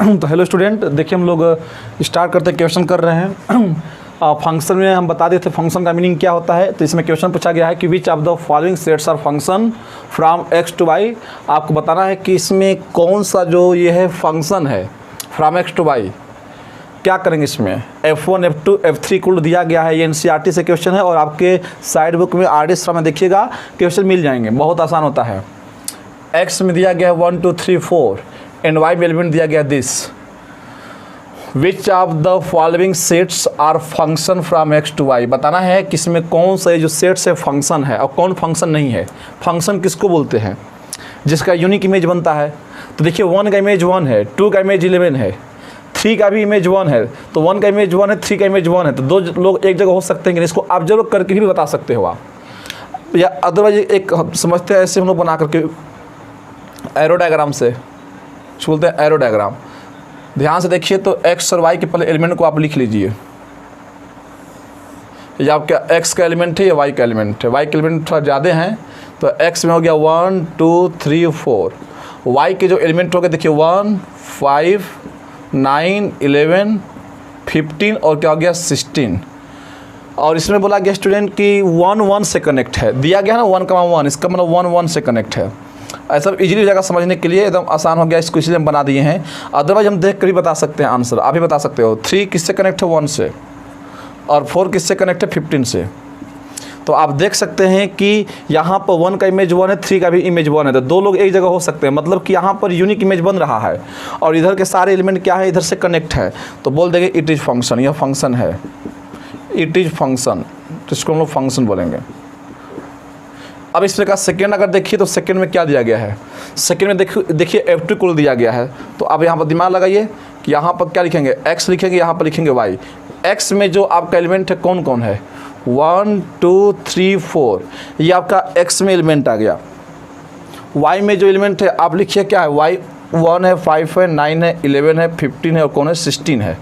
तो hello student, देखिए हम लोग स्टार्ट करते क्वेश्चन कर रहे हैं। फंक्शन में हम बता देते फंक्शन का मीनिंग क्या होता है। तो इसमें क्वेश्चन पूछा गया है कि which of the following sets are function from X to Y. आपको बताना है कि इसमें कौन सा जो ये है फंक्शन है फ्रॉम एक्स टू वाई। क्या करेंगे इसमें F1 F2 F3 कुल दिया गया है। ये NCERT से क्वेश्चन है और आपके साइड बुक में RD स्ट्रा में देखिएगा क्वेश्चन मिल जाएंगे। बहुत आसान होता है। X में दिया गया है 1 2 3 4 एंड Y में एलिमेंट दिया गया this. Which of the following sets are function from X to Y. बताना है कि इसमें कौन सा जो सेट्स है फंक्शन है और कौन फंक्शन नहीं है। फंक्शन किसको बोलते हैं? जिसका यूनिक इमेज बनता है। तो देखिए 1 का इमेज 1 है, 2 का इमेज 11 है, 3 का भी इमेज 1 है। तो 1 का इमेज 1 है, 3 का इमेज 1 है। तो दो लोग एक जगह हो सकते हैं कि इसको आप जरूर करके भी बता सकते हो आप, या अदरवाइज एक समझते हैं ऐसे हम लोग बना करके एरो डायग्राम से बोलते हैं एरो डायग्राम। ध्यान से देखिए तो एक्स और वाई के पहले एलिमेंट को आप लिख लीजिए। ये आपका एक्स का एलिमेंट है या वाई का एलिमेंट है। वाई के एलिमेंट थोड़ा ज़्यादा हैं तो एक्स में हो गया 1 2 3 4। वाई के जो एलिमेंट हो गए देखिए 1 5 9 11 15 और क्या हो गया 16। और इसमें बोला गया स्टूडेंट कि 1 1 से कनेक्ट है। दिया गया ना 1 इसका मतलब 1 1 से कनेक्ट है। ऐसा इजीली जगह समझने के लिए एकदम आसान हो गया, इसको इसलिए हम बना दिए हैं। अदरवाइज हम देख कर भी बता सकते हैं आंसर। आप भी बता सकते हो 3 किससे कनेक्ट है 1 से और 4 किससे कनेक्ट है 15 से। तो आप देख सकते हैं कि यहाँ पर 1 का इमेज 1 है, 3 का भी इमेज 1 है। तो दो लोग एक जगह हो सकते हैं, मतलब कि यहाँ पर यूनिक इमेज बन रहा है और इधर के सारे एलिमेंट क्या है इधर से कनेक्ट है। तो बोल देंगे इट इज़ फंक्शन। यह फंक्शन है, इट इज़ फंक्शन। तो इसको हम लोग फंक्शन बोलेंगे। अब इस प्रकार सेकेंड अगर देखिए तो सेकेंड में क्या दिया गया है। सेकेंड में देखिए F2 कुल दिया गया है। तो अब यहाँ पर दिमाग लगाइए कि यहाँ पर क्या लिखेंगे, x लिखेंगे, यहाँ पर लिखेंगे y। x में जो आपका एलिमेंट है कौन कौन है 1 2 3 4, ये आपका x में एलिमेंट आ गया। y में जो एलिमेंट है आप लिखिए क्या है, y 1 है, 5 है, 9 है, 11 है, 15 है और कौन है 16 है।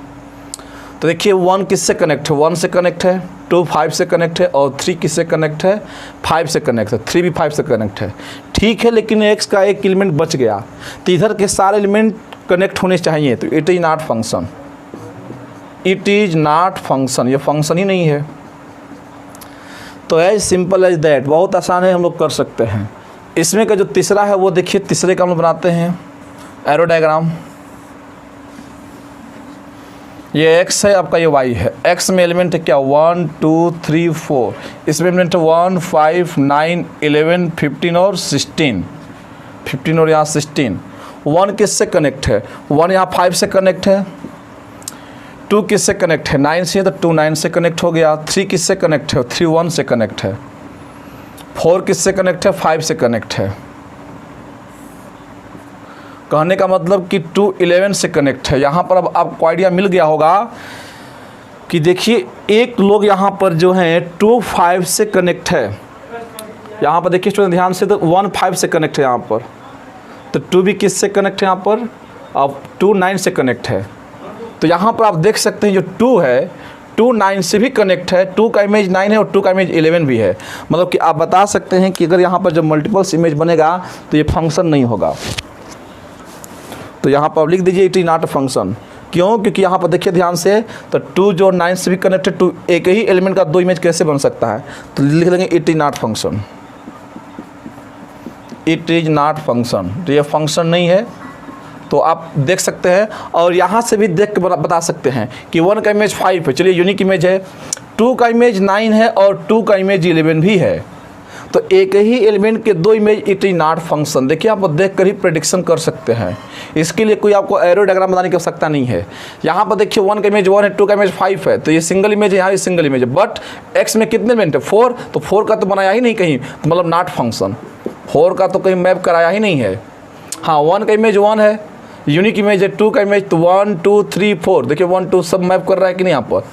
तो देखिए 1 किससे कनेक्ट है 1 से कनेक्ट है, 2 5 से कनेक्ट है और 3 किससे कनेक्ट है 5 से कनेक्ट है, 3 भी 5 से कनेक्ट है। ठीक है, लेकिन x का एक एलिमेंट बच गया तो इधर के सारे एलिमेंट कनेक्ट होने चाहिए। तो it is not function, it is not function, ये फंक्शन ही नहीं है। तो एज सिंपल एज दैट, बहुत आसान है, हम लोग कर सकते हैं। इसमें का जो तीसरा है वो देखिए, तीसरे का हम लोग बनाते हैं एरो डायग्राम। ये x है आपका, ये y है। x में एलिमेंट है क्या 1 2 3 4, इसमें एलिमेंट है 1 5 9 11 15 और 16, 15 और यहाँ 16। 1 किससे कनेक्ट है 1 यहाँ 5 से कनेक्ट है, 2 किससे कनेक्ट है 9 से, तो 2 9 से कनेक्ट हो गया। 3 किससे कनेक्ट है 3 1 से कनेक्ट है। 4 किससे कनेक्ट है 5 से कनेक्ट है। कहने का मतलब कि 2 11 से कनेक्ट है। यहाँ पर अब आपको आइडिया मिल गया होगा कि देखिए एक लोग यहाँ पर जो है 2 5 से कनेक्ट है। यहाँ पर देखिए स्टूडेंट ध्यान से, तो 1 5 से कनेक्ट है यहाँ पर, तो 2 भी किससे कनेक्ट है यहाँ पर, अब 2 9 से कनेक्ट है। तो यहाँ पर आप देख सकते हैं जो 2 है 2 9 से भी कनेक्ट है, 2 का इमेज 9 है और 2 का इमेज 11 भी है। मतलब कि आप बता सकते हैं कि अगर यहाँ पर जब मल्टीपल्स इमेज बनेगा तो ये फंक्शन नहीं होगा। तो यहाँ पर लिख दीजिए it is not a function. क्यों? क्योंकि यहाँ पर देखिए ध्यान से, तो 2 जो 9 से भी कनेक्टेड, 2 एक ही एलिमेंट का 2 इमेज कैसे बन सकता है। तो लिख देंगे it is not function, it is not function. तो ये फंक्शन नहीं है। तो आप देख सकते हैं और यहाँ से भी देख के बता सकते हैं कि 1 का इमेज 5 है, चलिए यूनिक इमेज है। 2 का इमेज 9 है और 2 का इमेज 11 भी है। तो एक ही एलिमेंट के 2 image, it is not function. देखिए आप देख कर ही प्रेडिक्शन कर सकते हैं। इसके लिए कोई आपको एरो डायग्राम बनाने की आवश्यकता नहीं है। यहाँ पर देखिए 1 का इमेज 1 है, 2 का इमेज 5 है, तो ये सिंगल इमेज है, यहाँ भी सिंगल इमेज है। बट x में कितने एलिमेंट है 4, तो 4 का तो बनाया ही नहीं कहीं, तो मतलब नॉट फंक्शन। 4 का तो कहीं मैप कराया ही नहीं है। हाँ 1 का इमेज 1 है, यूनिक इमेज है। 2 का इमेज तो 1 2 3 4, देखिए 1 2 सब मैप कर रहा है कि नहीं। यहाँ पर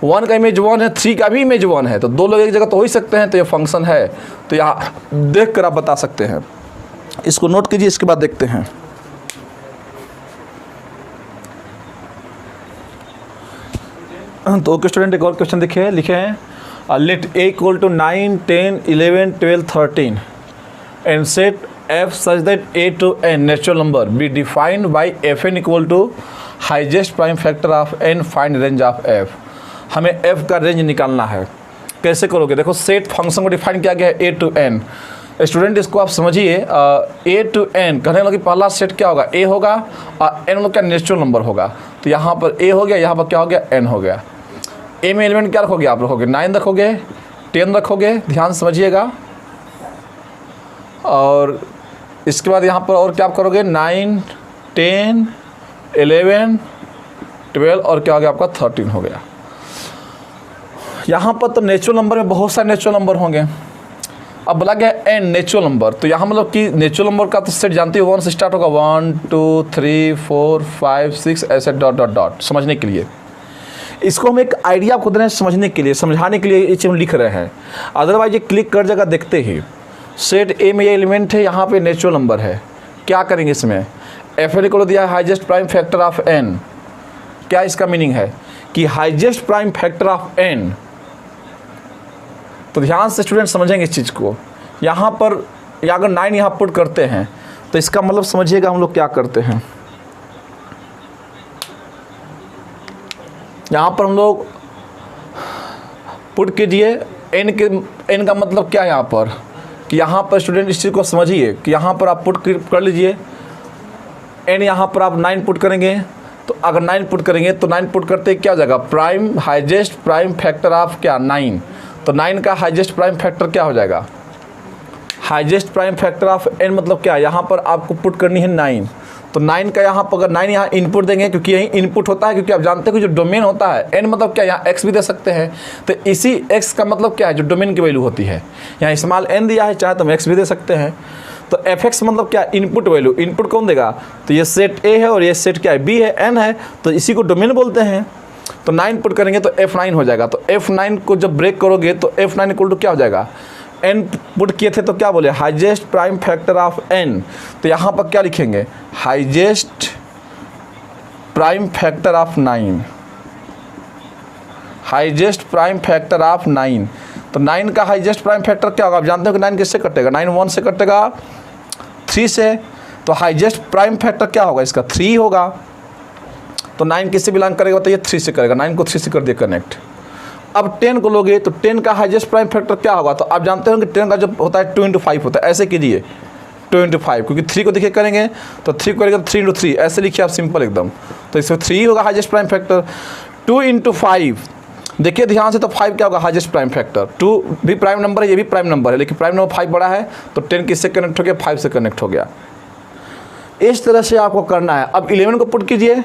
1 का इमेज 1 है, 3 का भी इमेज 1 है, तो दो लोग एक जगह तो हो ही सकते हैं, तो ये फंक्शन है। तो यहाँ देख कर आप बता सकते हैं। इसको नोट कीजिए, इसके बाद देखते हैं। तो ओके स्टूडेंट, एक और क्वेश्चन देखिए, लिखे हैं let a equal to 9 10 11 12 13 and set f such that a to n natural number be defined by fn equal to highest prime factor of n, find range of f। हमें f का range निकालना है। कैसे करोगे? देखो set function को define किया गया है a to n। स्टूडेंट इसको आप समझिए, a to n कहने लगे पहला सेट क्या होगा? a होगा और n लोग का नेचुरल नंबर होगा। तो यहाँ पर a हो गया, यहाँ पर क्या हो गया? n हो गया। a में एलिमेंट क्या रखोगे? आप रखोगे 9 रखोगे, 10 रखोगे, ध्यान समझिएगा। और इसके बाद यहाँ पर और क्या आप करोगे? 9, 10, 11, 12 और क्या हो गया आपका? 13 हो गया। यहाँ पर तो नेचुरल नंबर में बहुत सारे नेचुरल नंबर होंगे। अब बोला गया n नेचुरल नंबर, तो यहाँ मतलब कि नेचुरल नंबर का तो सेट जानते हो 1 से स्टार्ट होगा, 1 2 3 4 5 6 ऐसे डॉट डॉट डॉट। समझने के लिए इसको हम एक आइडिया आपको दे रहे हैं, समझने के लिए, समझाने के लिए ये चीज़ हम लिख रहे हैं। अदरवाइज ये क्लिक कर जाएगा देखते ही। सेट ए में ये एलिमेंट है, यहाँ पे नेचुरल नंबर है। क्या करेंगे इसमें? एफ एन को दिया है highest prime factor of n। क्या इसका मीनिंग है कि highest prime factor of n। तो ध्यान से स्टूडेंट समझेंगे इस चीज़ को। यहाँ पर या अगर 9 यहाँ पुट करते हैं तो इसका मतलब समझिएगा हम लोग क्या करते हैं। यहाँ पर हम लोग पुट कीजिए n का मतलब क्या है यहाँ पर, कि यहाँ पर स्टूडेंट इस चीज़ को समझिए कि यहाँ पर आप पुट कर लीजिए n, यहाँ पर आप 9 पुट करेंगे। तो अगर 9 पुट करेंगे तो 9 पुट करते क्या हो जाएगा? Prime highest prime factor of क्या? 9। तो 9 का हाईएस्ट प्राइम फैक्टर क्या हो जाएगा? Highest prime factor of n मतलब क्या? यहाँ पर आपको पुट करनी है 9। तो 9 का यहाँ पर अगर 9 यहाँ इनपुट देंगे, क्योंकि यही इनपुट होता है, क्योंकि आप जानते हैं कि जो डोमेन होता है n मतलब क्या? यहाँ x भी दे सकते हैं। तो इसी x का मतलब क्या है? जो डोमेन की वैल्यू होती है। यहाँ स्मॉल n दिया है, चाहे तो हम x भी दे सकते हैं। तो fx मतलब क्या? Input value. इनपुट कौन देगा? तो ये सेट a है और ये सेट क्या है? b है, n है, तो इसी को डोमेन बोलते हैं। तो 9 पुट करेंगे तो F9 हो जाएगा। तो F9 को जब ब्रेक करोगे तो F9 इक्वल टू क्या हो जाएगा? n पुट किए थे तो क्या बोले? Highest prime factor of n। तो यहाँ पर क्या लिखेंगे? Highest prime factor of 9। Highest prime factor of 9। तो 9 का हाईएस्ट प्राइम फैक्टर क्या होगा? आप जानते हो कि 9 किससे कटेगा? 9 1 से कटेगा, 3 से। तो हाईएस्ट प्राइम फैक्टर क्या होगा इसका? 3 होगा। तो 9 किससे बिलोंग करेगा? तो ये 3 से करेगा। 9 को 3 से कर दिया कनेक्ट। अब 10 को लोगे तो 10 का हाईएस्ट प्राइम फैक्टर क्या होगा? तो आप जानते हो कि 10 का जब होता है 2 × 5 होता है। ऐसे कीजिए 2 × 5, क्योंकि 3 को देखिए करेंगे तो 3 को करेंगे तो 3 × 3 ऐसे लिखिए आप, सिंपल एकदम। तो इसमें 3 होगा हाईएस्ट प्राइम फैक्टर। 2 × 5 देखिए ध्यान से, तो 5 क्या होगा? Highest prime factor. 2 भी प्राइम नंबर है, ये भी प्राइम नंबर है, लेकिन प्राइम नंबर 5 बड़ा है, तो 10 किससे कनेक्ट हो गया? 5 से कनेक्ट हो गया। इस तरह से आपको करना है। अब 11 को पुट कीजिए।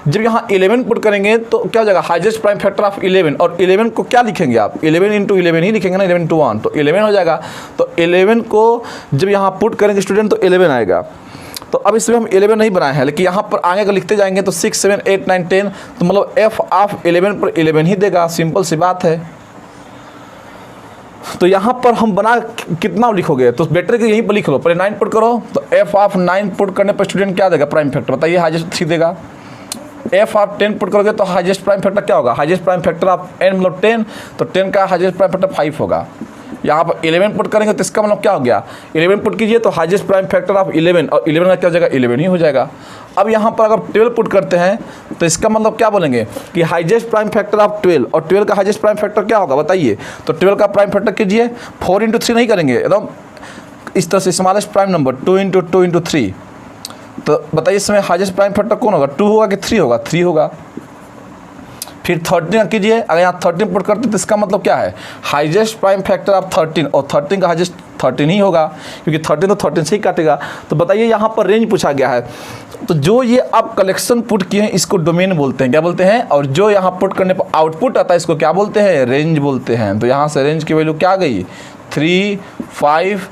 जब यहाँ 11 पुट करेंगे तो क्या हो जाएगा? Highest prime factor of 11। और 11 को क्या लिखेंगे आप? 11 × 11 ही लिखेंगे ना, 11 × 1 तो 11 हो जाएगा। तो 11 को जब यहाँ पुट करेंगे स्टूडेंट तो 11 आएगा। तो अब इसमें हम 11 नहीं बनाए हैं, लेकिन यहाँ पर आगे का लिखते जाएंगे तो 6 7 8 9 10, तो मतलब f ऑफ 11 पर 11 ही देगा। सिंपल सी बात है। तो यहाँ पर हम बना कितना लिखोगे? तो बेटर कि यहीं पर लिख लो, पहले 9 पुट करो। तो f ऑफ 9 पुट करने पर स्टूडेंट क्या देगा? प्राइम फैक्टर बताइए। हाईएस्ट 3 देगा। f ऑफ 10 पुट करोगे तो हाईएस्ट प्राइम फैक्टर क्या होगा? Highest prime factor of n मतलब 10, तो 10 का हाईएस्ट प्राइम फैक्टर 5 होगा। यहाँ पर 11 पुट करेंगे तो इसका मतलब क्या हो गया? 11 पुट कीजिए तो हाईएस्ट प्राइम फैक्टर ऑफ 11, और 11 का क्या हो जाएगा? 11 ही हो जाएगा। अब यहाँ पर अगर 12 पुट करते हैं तो इसका मतलब क्या बोलेंगे कि हाईएस्ट प्राइम फैक्टर ऑफ 12, और 12 का हाईएस्ट प्राइम फैक्टर क्या होगा बताइए? तो 12 का प्राइम फैक्टर कीजिए, 4 × 3 नहीं करेंगे, एकदम इस तरह से स्मॉलेस्ट प्राइम नंबर 2 × 2 × 3। तो बताइए इसमें हाईएस्ट प्राइम फैक्टर कौन होगा? 2 होगा कि 3 होगा? 3 होगा। फिर 13 कीजिए। अगर यहाँ 13 पुट करते तो इसका मतलब क्या है? हाईएस्ट प्राइम फैक्टर ऑफ 13, और 13 का हाईएस्ट 13 ही होगा, क्योंकि 13 तो 13 से ही काटेगा। तो बताइए यहाँ पर रेंज पूछा गया है, तो जो ये आप कलेक्शन पुट किए हैं इसको डोमेन बोलते हैं। क्या बोलते हैं? और जो यहाँ पुट करने पर आउटपुट आता है इसको क्या बोलते हैं? रेंज बोलते हैं। तो यहाँ से रेंज की वैल्यू क्या आ गई? 3 5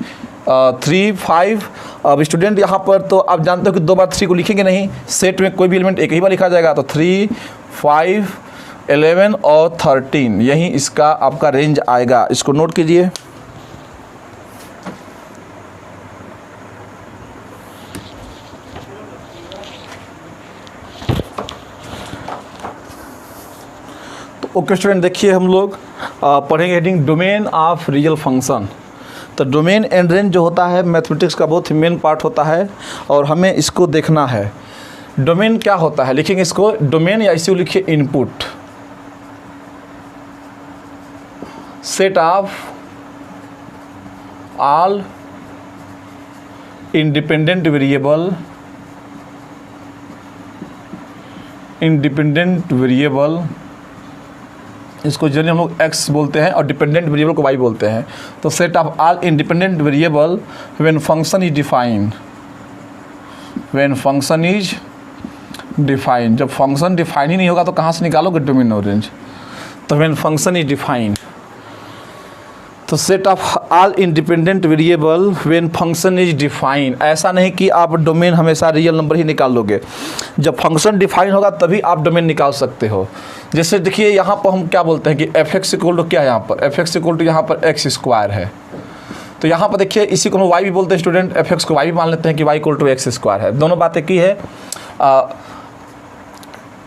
3 5। अब स्टूडेंट यहाँ पर तो आप जानते हो कि 2 बार 3 को लिखेंगे नहीं, सेट में कोई भी एलिमेंट एक ही बार लिखा जाएगा। तो 3 5 11 और 13 यही इसका आपका रेंज आएगा। इसको नोट कीजिए। तो ओके स्टूडेंट, देखिए हम लोग पढ़ेंगे heading domain of real function. तो डोमेन एंड रेंज जो होता है मैथमेटिक्स का बहुत ही मेन पार्ट होता है और हमें इसको देखना है। डोमेन क्या होता है, लिखेंगे इसको डोमेन या इसी लिखिए input, set of all independent variable, इसको जनरली हम लोग x बोलते हैं और डिपेंडेंट वेरिएबल को y बोलते हैं। तो set of all independent variable when function is defined, जब फंक्शन डिफाइन ही नहीं होगा तो कहाँ से निकालोगे डोमेन और रेंज। तो व्हेन फंक्शन इज डिफाइंड, तो set of all independent variable when function is define, ऐसा नहीं कि आप डोमेन हमेशा रियल नंबर ही निकाल लोगे, जब फंक्शन डिफाइन होगा तभी आप डोमेन निकाल सकते हो। जैसे देखिए यहाँ पर हम क्या बोलते हैं कि एफ एक्स इक्वल टू क्या है, यहाँ पर एफ एक्स इक्वल टू यहाँ पर एक्स स्क्वायर है। तो यहाँ पर देखिए इसी को हम वाई भी बोलते हैं स्टूडेंट, एफ एक्स को वाई भी मान लेते हैं कि Y equal to X square है। दोनों बातें की है।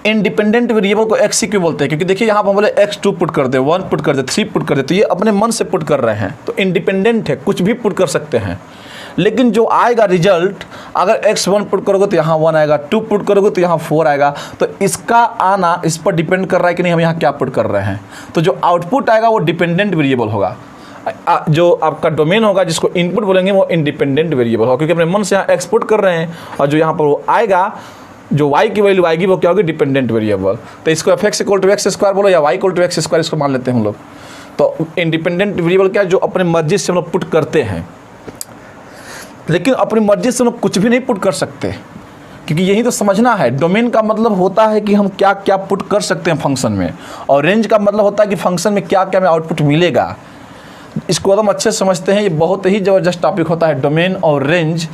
इंडिपेंडेंट वेरिएबल को एक्स ही क्यों बोलते हैं, क्योंकि देखिए यहाँ पर हम बोले x2 पुट कर दे, 1 पुट कर दे, 3 पुट कर दे, तो ये अपने मन से पुट कर रहे हैं, तो इंडिपेंडेंट है, कुछ भी पुट कर सकते हैं। लेकिन जो आएगा रिजल्ट, अगर x1 पुट करोगे तो यहाँ 1 आएगा, 2 पुट करोगे तो यहाँ 4 आएगा। तो इसका आना इस पर डिपेंड कर रहा है कि नहीं हम यहाँ क्या पुट कर रहे हैं। तो जो आउटपुट आएगा वो डिपेंडेंट वेरिएबल होगा, जो आपका डोमेन होगा जिसको इनपुट बोलेंगे वो इंडिपेंडेंट वेरिएबल होगा, क्योंकि अपने मन से यहाँ एक्स पुट कर रहे हैं, और जो यहाँ पर वो आएगा, जो y की वैल्यू आएगी वो क्या होगी, डिपेंडेंट वेरिएबल। तो इसको F X equal to X square बोलो या y equal to X square, इसको मान लेते हैं हम लोग। तो इंडिपेंडेंट वेरिएबल क्या है, जो अपने मर्जी से हम लोग पुट करते हैं, लेकिन अपनी मर्जी से हम लोग कुछ भी नहीं पुट कर सकते, क्योंकि यही तो समझना है। डोमेन का मतलब होता है कि हम क्या क्या पुट कर सकते हैं फंक्शन में, और रेंज का मतलब होता है कि फंक्शन में क्या क्या हमें आउटपुट मिलेगा। इसको एकदम अच्छे से समझते हैं, ये बहुत ही ज़बरदस्त टॉपिक होता है डोमेन और रेंज।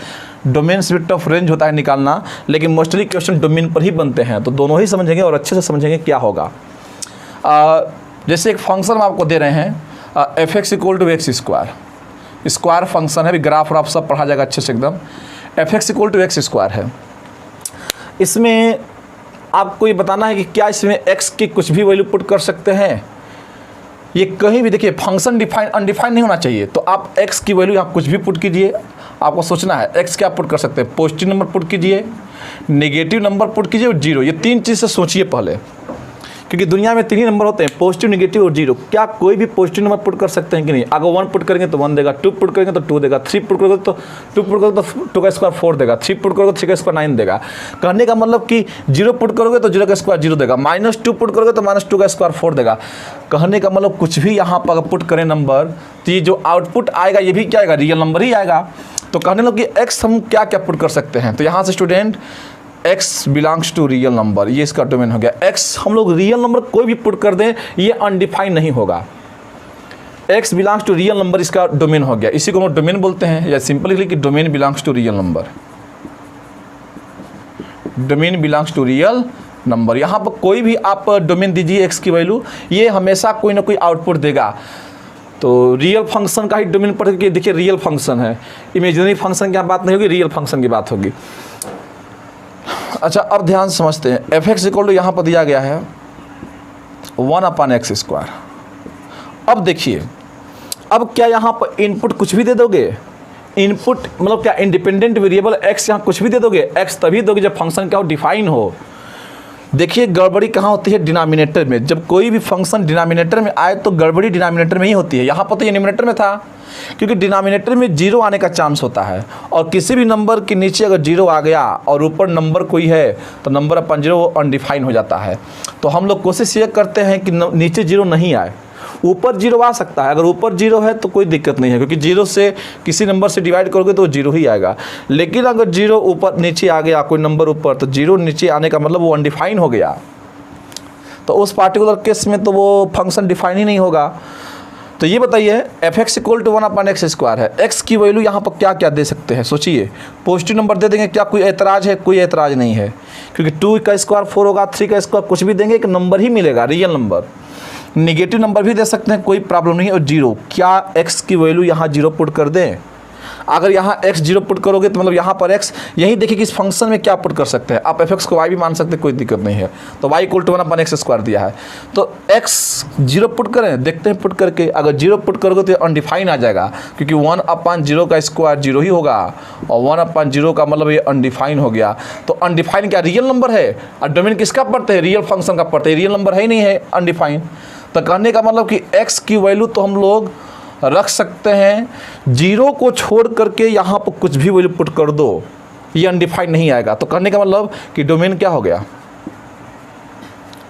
डोमेन से भी टफ रेंज होता है निकालना, लेकिन मोस्टली क्वेश्चन डोमेन पर ही बनते हैं, तो दोनों ही समझेंगे और अच्छे से समझेंगे क्या होगा। जैसे एक फंक्शन हम आपको दे रहे हैं F X equal to X square function है, अभी ग्राफ व्राफ सब पढ़ा जाएगा अच्छे से एकदम। F X equal to X square है, इसमें आपको ये बताना है कि क्या इसमें एक्स की कुछ भी वैल्यू पुट कर सकते हैं। ये कहीं भी देखिए फंक्शन डिफाइन अनडिफाइंड नहीं होना चाहिए, तो आप x की वैल्यू यहाँ कुछ भी पुट कीजिए। आपको सोचना है x क्या पुट कर सकते हैं, पॉजिटिव नंबर पुट कीजिए, नेगेटिव नंबर पुट कीजिए और जीरो। ये तीन चीज़ से सोचिए पहले, क्योंकि दुनिया में 3 ही नंबर होते हैं, पॉजिटिव, नेगेटिव और जीरो। क्या कोई भी पॉजिटिव नंबर पुट कर सकते हैं कि नहीं। अगर 1 पुट करेंगे तो 1 देगा, 2 पुट करेंगे तो 2 देगा, 3 पुट करोगे तो 2 पुट करोगे तो 2 का स्क्वायर 4 देगा, 3 पुट करोगे तो 3 का स्क्वायर 9 देगा। कहने का मतलब कि 0 पुट करोगे तो 0 का स्क्वायर 0 देगा, -2 पुट करोगे तो -2 का स्क्वायर 4 देगा। कहने का मतलब कुछ भी यहाँ पर पुट करें नंबर, तो ये जो आउटपुट आएगा ये भी क्या आएगा, रियल नंबर ही आएगा। तो कहने लगे कि एक्स हम क्या क्या पुट कर सकते हैं, तो यहाँ से student x belongs to real number, ये इसका डोमेन हो गया। x हम लोग रियल नंबर कोई भी पुट कर दें, ये अनडिफाइंड नहीं होगा। x belongs to real number इसका डोमेन हो गया, इसी को हम डोमेन बोलते हैं, या सिंपली लिखिए कि domain belongs to real number. Domain belongs to real number, यहाँ पर कोई भी आप डोमेन दीजिए x की वैल्यू, ये हमेशा कोई ना कोई आउटपुट देगा। तो रियल फंक्शन का ही डोमेन पढ़ के देखिए, रियल फंक्शन है, इमेजिनरी फंक्शन की बात नहीं होगी, रियल फंक्शन की बात होगी। अच्छा, अब ध्यान समझते हैं। एफ एक्स इक्वल टू यहाँ पर दिया गया है 1/x स्क्वायर। अब देखिए, अब क्या यहाँ पर इनपुट कुछ भी दे दोगे, इनपुट मतलब क्या, इंडिपेंडेंट वेरिएबल x यहाँ कुछ भी दे दोगे। x तभी दोगे जब फंक्शन क्या हो, डिफाइन हो। देखिए गड़बड़ी कहाँ होती है, डिनोमिनेटर में। जब कोई भी फंक्शन डिनोमिनेटर में आए तो गड़बड़ी डिनोमिनेटर में ही होती है। यहाँ पर तो ये न्यूमरेटर में था, क्योंकि डिनोमिनेटर में 0 आने का चांस होता है, और किसी भी नंबर के नीचे अगर 0 आ गया और ऊपर नंबर कोई है तो नंबर अपन 0 अनडिफाइन हो जाता है। तो हम लोग कोशिश ये करते हैं कि नीचे 0 नहीं आए, ऊपर 0 आ सकता है। अगर ऊपर 0 है तो कोई दिक्कत नहीं है, क्योंकि 0 से किसी नंबर से डिवाइड करोगे तो 0 ही आएगा। लेकिन अगर 0 ऊपर नीचे आ गया, कोई नंबर ऊपर, तो 0 नीचे आने का मतलब वो अनडिफाइन हो गया, तो उस पार्टिकुलर केस में तो वो फंक्शन डिफाइन ही नहीं होगा। तो ये बताइए, F X equal to 1/x square है, x की वैल्यू यहाँ पर क्या क्या दे सकते हैं, सोचिए। पॉजिटिव नंबर दे देंगे, क्या कोई ऐतराज़ है, कोई ऐतराज़ नहीं है, क्योंकि 2 का स्क्वायर 4 होगा, 3 का स्क्वायर कुछ भी देंगे, एक नंबर ही मिलेगा, रियल नंबर। नेगेटिव नंबर भी दे सकते हैं, कोई प्रॉब्लम नहीं है। और 0, क्या x की वैल्यू यहाँ 0 पुट कर दें। अगर यहाँ x 0 पुट करोगे तो मतलब यहाँ पर x, यही देखिए कि इस फंक्शन में क्या पुट कर सकते हैं, आप fx को y भी मान सकते हैं, कोई दिक्कत नहीं है। तो y इक्वल टू 1/x² दिया है, तो x 0 पुट करें, देखते हैं पुट करके। अगर 0 पुट करोगे तो अनडिफाइन आ जाएगा, क्योंकि 1/0 का स्क्वायर 0 ही होगा, और 1/0 का मतलब ये अनडिफाइन हो गया। तो अनडिफाइन क्या रियल नंबर है, और डोमेन किसका पढ़ते हैं, रियल फंक्शन का पढ़ते हैं, रियल नंबर है ही नहीं है अनडिफाइन। तो कहने का मतलब कि x की वैल्यू तो हम लोग रख सकते हैं, 0 को छोड़ करके यहाँ पर कुछ भी वैल्यू पुट कर दो, ये अनडिफाइंड नहीं आएगा। तो कहने का मतलब कि डोमेन क्या हो गया,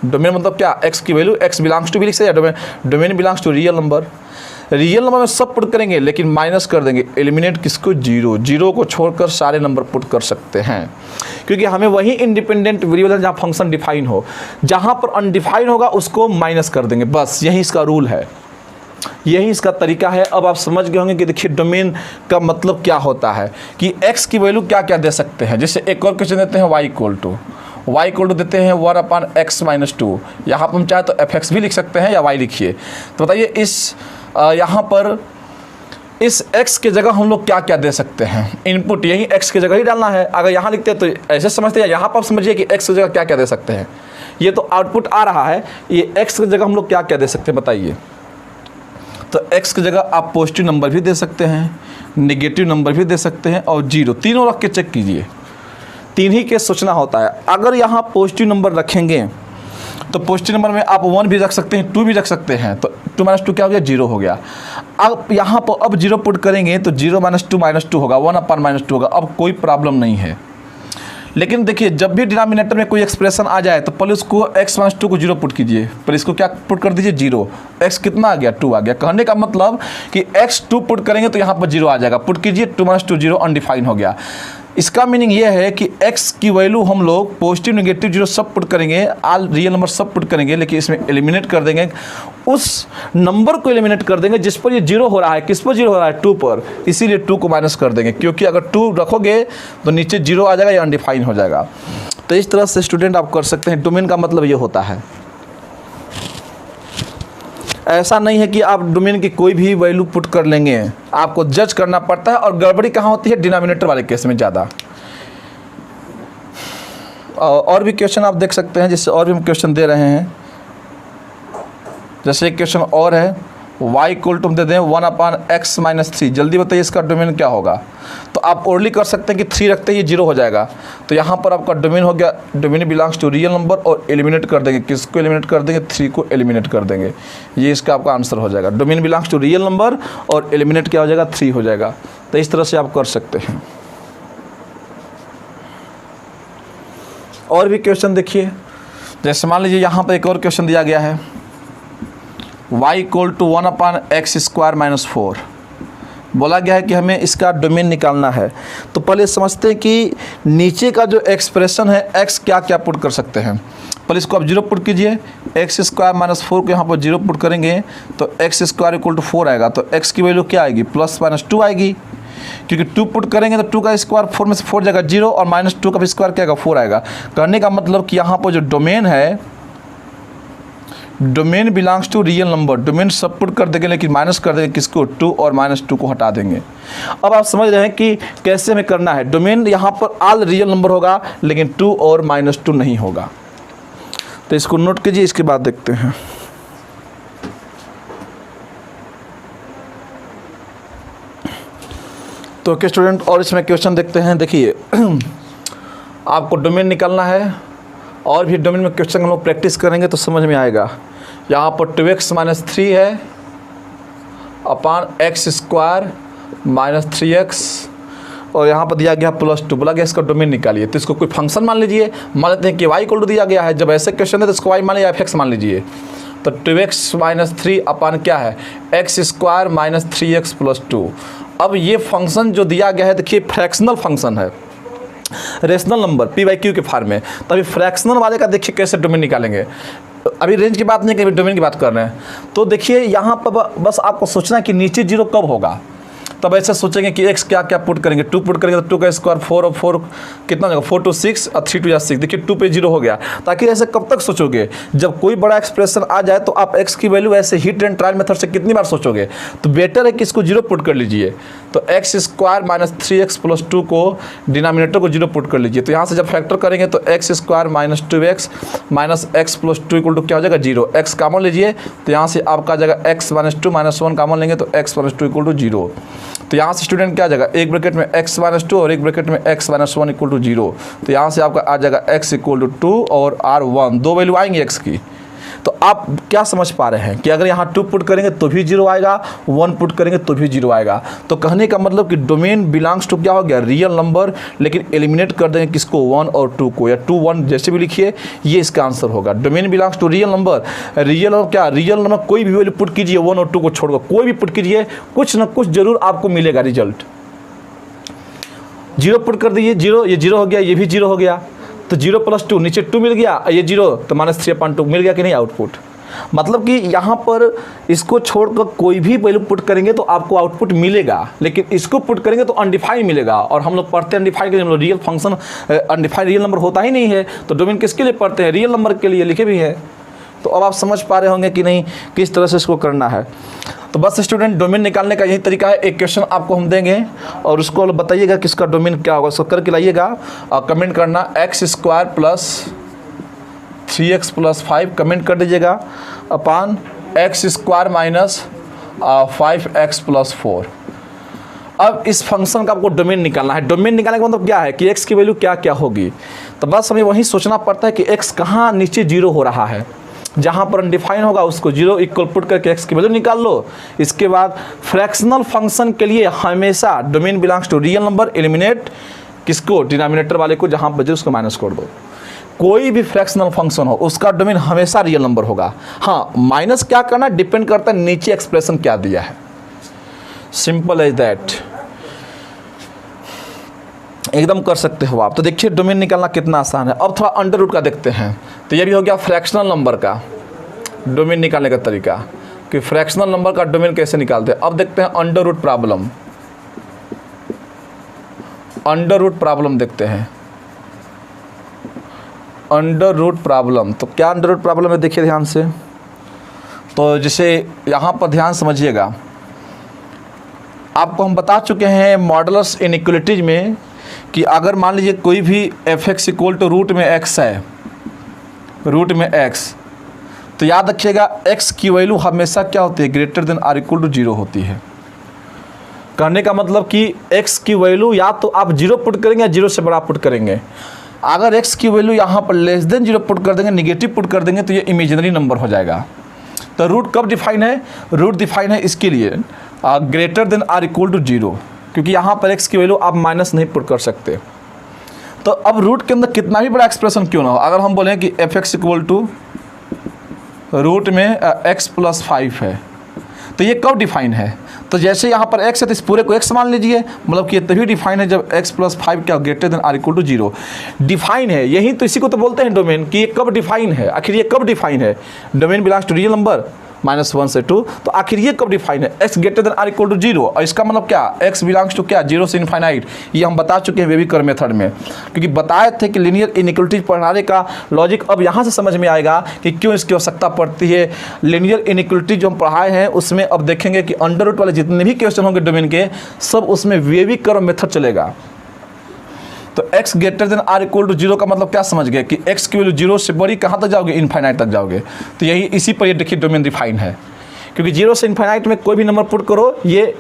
डोमेन मतलब क्या, x की वैल्यू x बिलोंग्स टू भी लिख सकते हैं, domain belongs to real number. Real number में सब पुट करेंगे लेकिन माइनस कर देंगे, एलिमिनेट किसको, 0, 0 को छोड़कर सारे नंबर पुट कर सकते हैं, क्योंकि हमें वही इंडिपेंडेंट वेरिएबल है जहाँ फंक्शन डिफाइन हो, जहाँ पर अनडिफाइन होगा उसको माइनस कर देंगे, बस यही इसका रूल है, यही इसका तरीका है। अब आप समझ गए होंगे कि देखिए डोमेन का मतलब क्या होता है, कि x की वैल्यू क्या क्या दे सकते हैं। जैसे एक और क्वेश्चन देते हैं y इक्वल टू देते हैं 1/x-2, यहाँ पर हम चाहे तो fx भी लिख सकते हैं या y लिखिए। तो बताइए इस यहाँ पर इस x के जगह हम लोग क्या क्या दे सकते हैं, इनपुट यही x की जगह ही डालना है। अगर यहाँ लिखते हैं तो ऐसे समझते हैं, यहाँ पर आप समझिए कि x की जगह क्या क्या दे सकते हैं, ये तो आउटपुट आ रहा है, ये x की जगह हम लोग क्या क्या दे सकते हैं बताइए। तो x की जगह आप पॉजिटिव नंबर भी दे सकते हैं, नेगेटिव नंबर भी दे सकते हैं, और 0, तीनों रख के चेक कीजिए, तीन ही केस सोचना होता है। अगर यहाँ पॉजिटिव नंबर रखेंगे तो पॉजिटिव नंबर में आप 1 भी रख सकते हैं, 2 भी रख सकते हैं, तो 2 - 2 क्या हो गया, 0 हो गया। अब यहाँ पर अब 0 पुट करेंगे तो 0 - 2 होगा, 1/-2 होगा, अब कोई प्रॉब्लम नहीं है। लेकिन देखिए जब भी डिनोमिनेटर में कोई एक्सप्रेशन आ जाए तो पहले उसको x - 2 को 0 पुट कीजिए, पहले इसको क्या पुट कर दीजिए, 0, x कितना आ गया, 2 आ गया। कहने का मतलब कि x 2 पुट करेंगे तो यहाँ पर 0 आ जाएगा, पुट कीजिए, 2 - 2 0, अनडिफाइन हो गया। इसका मीनिंग ये है कि x की वैल्यू हम लोग पॉजिटिव नेगेटिव 0 सब पुट करेंगे, ऑल रियल नंबर सब पुट करेंगे, लेकिन इसमें एलिमिनेट कर देंगे, उस नंबर को एलिमिनेट कर देंगे जिस पर ये 0 हो रहा है। किस पर 0 हो रहा है, 2 पर, इसीलिए 2 को माइनस कर देंगे, क्योंकि अगर 2 रखोगे तो नीचे 0 आ जाएगा, या अनडिफाइन हो जाएगा। तो इस तरह से स्टूडेंट आप कर सकते हैं, डोमेन का मतलब ये होता है। ऐसा नहीं है कि आप डोमेन की कोई भी वैल्यू पुट कर लेंगे, आपको जज करना पड़ता है, और गड़बड़ी कहाँ होती है, डिनोमिनेटर वाले केस में ज़्यादा। और भी क्वेश्चन आप देख सकते हैं, जिससे और भी हम क्वेश्चन दे रहे हैं। जैसे एक क्वेश्चन और है, y इक्वल टू हम दे दें 1/x-3, जल्दी बताइए इसका डोमेन क्या होगा। तो आप ओरली कर सकते हैं कि 3 रखते ही 0 हो जाएगा, तो यहाँ पर आपका डोमेन हो गया, domain belongs to real number, और एलिमिनेट कर देंगे, किसको एलिमिनेट कर देंगे, 3 को एलिमिनेट कर देंगे, ये इसका आपका आंसर हो जाएगा। Domain belongs to real number और एलिमिनेट क्या हो जाएगा, 3 हो जाएगा। तो इस तरह से आप कर सकते हैं। और भी क्वेश्चन देखिए, जैसे मान लीजिए यहाँ पर एक और क्वेश्चन दिया गया है, y इक्वल टू 1/x²-4, बोला गया है कि हमें इसका डोमेन निकालना है। तो पहले समझते हैं कि नीचे का जो एक्सप्रेशन है x क्या क्या पुट कर सकते हैं। पहले इसको आप 0 पुट कीजिए, x² - 4 को यहाँ पर 0 पुट करेंगे तो x² = 4 आएगा। तो x की वैल्यू क्या आएगी, +-2 आएगी, क्योंकि 2 पुट करेंगे तो 2 का स्क्वायर 4 में से 4 जाएगा 0, और -2 का भी स्क्वायर क्या आएगा, 4 आएगा। कहने का मतलब कि यहाँ पर जो डोमेन है, domain belongs to real number, domain सब पुट कर देंगे लेकिन माइनस कर देंगे किसको, 2, और -2 को हटा देंगे। अब आप समझ रहे हैं कि कैसे हमें करना है। डोमेन यहाँ पर ऑल रियल नंबर होगा, लेकिन 2 और -2 नहीं होगा। तो इसको नोट कीजिए, इसके बाद देखते हैं। तो ओके स्टूडेंट, और इसमें क्वेश्चन देखते हैं। देखिए आपको डोमेन निकालना है, और भी डोमेन में क्वेश्चन हम लोग प्रैक्टिस करेंगे तो समझ में आएगा। यहाँ पर 2x - 3 है अपान x² - 3x, और यहाँ पर दिया गया +2, बोला गया इसका डोमेन निकालिए। तो इसको कोई फंक्शन मान लीजिए, मान लेते हैं कि y इक्वल टू दिया गया है। जब ऐसे क्वेश्चन है तो इसको y मान लीजिए, f(x) मान लीजिए। तो 2x - 3 अपान क्या है, x² - 3x + 2। अब ये फंक्शन जो दिया गया है, देखिए फ्रैक्शनल फंक्शन है, रेशनल नंबर p/q के फॉर्म में। तो अभी फ्रैक्शनल वाले का देखिए कैसे डोमेन निकालेंगे। अभी रेंज की बात नहीं कर, डोमेन की बात कर रहे हैं। तो देखिए यहाँ पर बस आपको सोचना है कि नीचे 0 कब होगा। तब ऐसे सोचेंगे कि x क्या क्या पुट करेंगे, 2 पुट करेंगे तो 2 का स्क्वायर 4 और 4 कितना हो जाएगा 4 2 6 और 3 2 6। देखिए 2 पे 0 हो गया। ताकि ऐसे कब तक सोचोगे, जब कोई बड़ा एक्सप्रेशन आ जाए तो आप x की वैल्यू ऐसे हिट एंड ट्रायल मेथड से कितनी बार सोचोगे। तो बेटर है कि इसको 0 पुट कर लीजिए। तो x square minus 3x plus 2 को डिनोमिनेटर को 0 पुट कर लीजिए। तो यहाँ से जब फैक्टर करेंगे तो x square minus 2x minus x plus 2 equal to क्या हो जाएगा 0। x कॉमन लीजिए तो यहाँ से आपका आ जाएगा x माइनस 2 माइनस 1 कॉमन लेंगे तो x माइनस 2 इक्वल टू 0। तो यहाँ से स्टूडेंट क्या आ जाएगा, एक ब्रैकेट में x माइनस 2 और एक ब्रैकेट में x माइनस 1 इक्वल टू 0। तो यहाँ से आपका आ जाएगा x इक्वल टू 2 और r1, दो वैल्यू आएंगी x की। तो आप क्या समझ पा रहे हैं कि अगर यहाँ 2 पुट करेंगे तो भी 0 आएगा, 1 पुट करेंगे तो भी 0 आएगा। तो कहने का मतलब कि डोमेन बिलोंग्स टू क्या हो गया, रियल नंबर, लेकिन एलिमिनेट कर देंगे किसको, 1 और 2 को, या 2 1 जैसे भी लिखिए, ये इसका आंसर होगा। Domain belongs to real number, real और क्या, रियल नंबर कोई भी वैल्यू पुट कीजिए 1 और 2 को छोड़कर, कोई भी पुट कीजिए, कुछ ना कुछ जरूर आपको मिलेगा रिजल्ट। 0 पुट कर दीजिए 0, ये 0 हो गया, ये भी 0 हो गया। तो 0 प्लस 2 नीचे 2 मिल गया, ये 0 तो माइनस 3/2 मिल गया कि नहीं आउटपुट। मतलब कि यहाँ पर इसको छोड़कर कोई भी वैल्यू पुट करेंगे तो आपको आउटपुट मिलेगा, लेकिन इसको पुट करेंगे तो अनडिफाइंड मिलेगा। और हम लोग पढ़ते हैं अनडिफाइंड के लिए, real function undefined real number होता ही नहीं है। तो डोमेन किसके लिए पढ़ते हैं, रियल नंबर के लिए लिखे भी है। तो अब आप समझ पा रहे होंगे कि नहीं किस तरह से इसको करना है। तो बस स्टूडेंट डोमेन निकालने का यही तरीका है। एक क्वेश्चन आपको हम देंगे और उसको बताइएगा कि इसका डोमेन क्या होगा, उसको करके लाइएगा और कमेंट करना x square plus 3x plus 5 comment कर दीजिएगा अपान x square minus 5x plus 4। अब इस फंक्शन का आपको डोमेन निकालना है। डोमेन निकालने का मतलब क्या है कि x की वैल्यू क्या क्या होगी। तो बस हमें वही सोचना पड़ता है कि x कहाँ नीचे 0 हो रहा है, जहाँ पर अनडिफाइन होगा उसको 0 इक्वल पुट करके x की वैल्यू निकाल लो। इसके बाद फ्रैक्शनल फंक्शन के लिए हमेशा domain belongs to real number, eliminate किसको, डिनोमिनेटर वाले को, जहाँ बचे उसको माइनस कर दो। कोई भी फ्रैक्शनल फंक्शन हो उसका डोमेन हमेशा रियल नंबर होगा। हाँ, माइनस क्या करना डिपेंड करता है नीचे एक्सप्रेशन क्या दिया है। सिंपल एज दैट, एकदम कर सकते हो आप। तो देखिए डोमेन निकालना कितना आसान है। अब थोड़ा अंडर रूट का देखते हैं। तो ये भी हो गया फ्रैक्शनल नंबर का डोमेन निकालने का तरीका कि फ्रैक्शनल नंबर का डोमेन कैसे निकालते हैं। अब देखते हैं under root problem. Under root problem देखते हैं, अंडर रूट प्रॉब्लम। तो क्या अंडर रूट प्रॉब्लम है देखिए ध्यान से। तो जैसे यहाँ पर ध्यान समझिएगा, आपको हम बता चुके हैं मॉडुलस इनइक्वालिटीज में कि अगर मान लीजिए कोई भी f(x) इक्वल टू रूट में x है, रूट में x, तो याद रखिएगा x की वैल्यू हमेशा क्या होती है, greater than or equal to 0 होती है। कहने का मतलब कि x की वैल्यू या तो आप 0 पुट करेंगे या 0 से बड़ा पुट करेंगे। अगर x की वैल्यू यहाँ पर लेस देन 0 पुट कर देंगे, निगेटिव पुट कर देंगे, तो ये इमेजिनरी नंबर हो जाएगा। तो रूट कब डिफाइन है, रूट डिफाइन है इसके लिए greater than or equal to 0, क्योंकि यहाँ पर x की वैल्यू आप माइनस नहीं पुट कर सकते। तो अब रूट के अंदर कितना भी बड़ा एक्सप्रेशन क्यों ना हो, अगर हम बोलें कि f(x) इक्वल टू रूट में x प्लस 5 है, तो ये कब डिफाइन है। तो जैसे यहाँ पर x है तो इस पूरे को x मान लीजिए, मतलब कि ये तभी डिफाइन है जब x प्लस 5 क्या greater than or equal to 0 define है। यही तो इसी को तो बोलते हैं डोमेन, कि ये कब डिफाइन है। आखिर ये कब डिफाइन है, domain belongs to real number -1 से 2, तो आखिर ये कब डिफाइन है, x greater than or equal to 0। और इसका मतलब क्या, x बिलोंग्स टू क्या, 0 से इनफाइनाइट। ये हम बता चुके हैं वेविकर मेथड में, क्योंकि बताए थे कि लीनियर इनइक्वालिटीज पढ़ाने का लॉजिक अब यहाँ से समझ में आएगा कि क्यों इसकी आवश्यकता पड़ती है। लीनियर इनइक्वालिटीज जो हम पढ़ाए हैं उसमें अब देखेंगे कि अंडर रूट वाले जितने भी क्वेश्चन होंगे डोमेन के, सब उसमें वेविकर मेथड चलेगा। तो x greater than or equal to 0 का मतलब क्या समझ गए कि x की वैल्यू 0 से बड़ी कहाँ तक जाओगे, इनफाइनाइट तक जाओगे। तो यही इसी पर ये देखिए डोमेन डिफाइन है, क्योंकि 0 से इनफाइनाइट में कोई भी नंबर पुट करो ये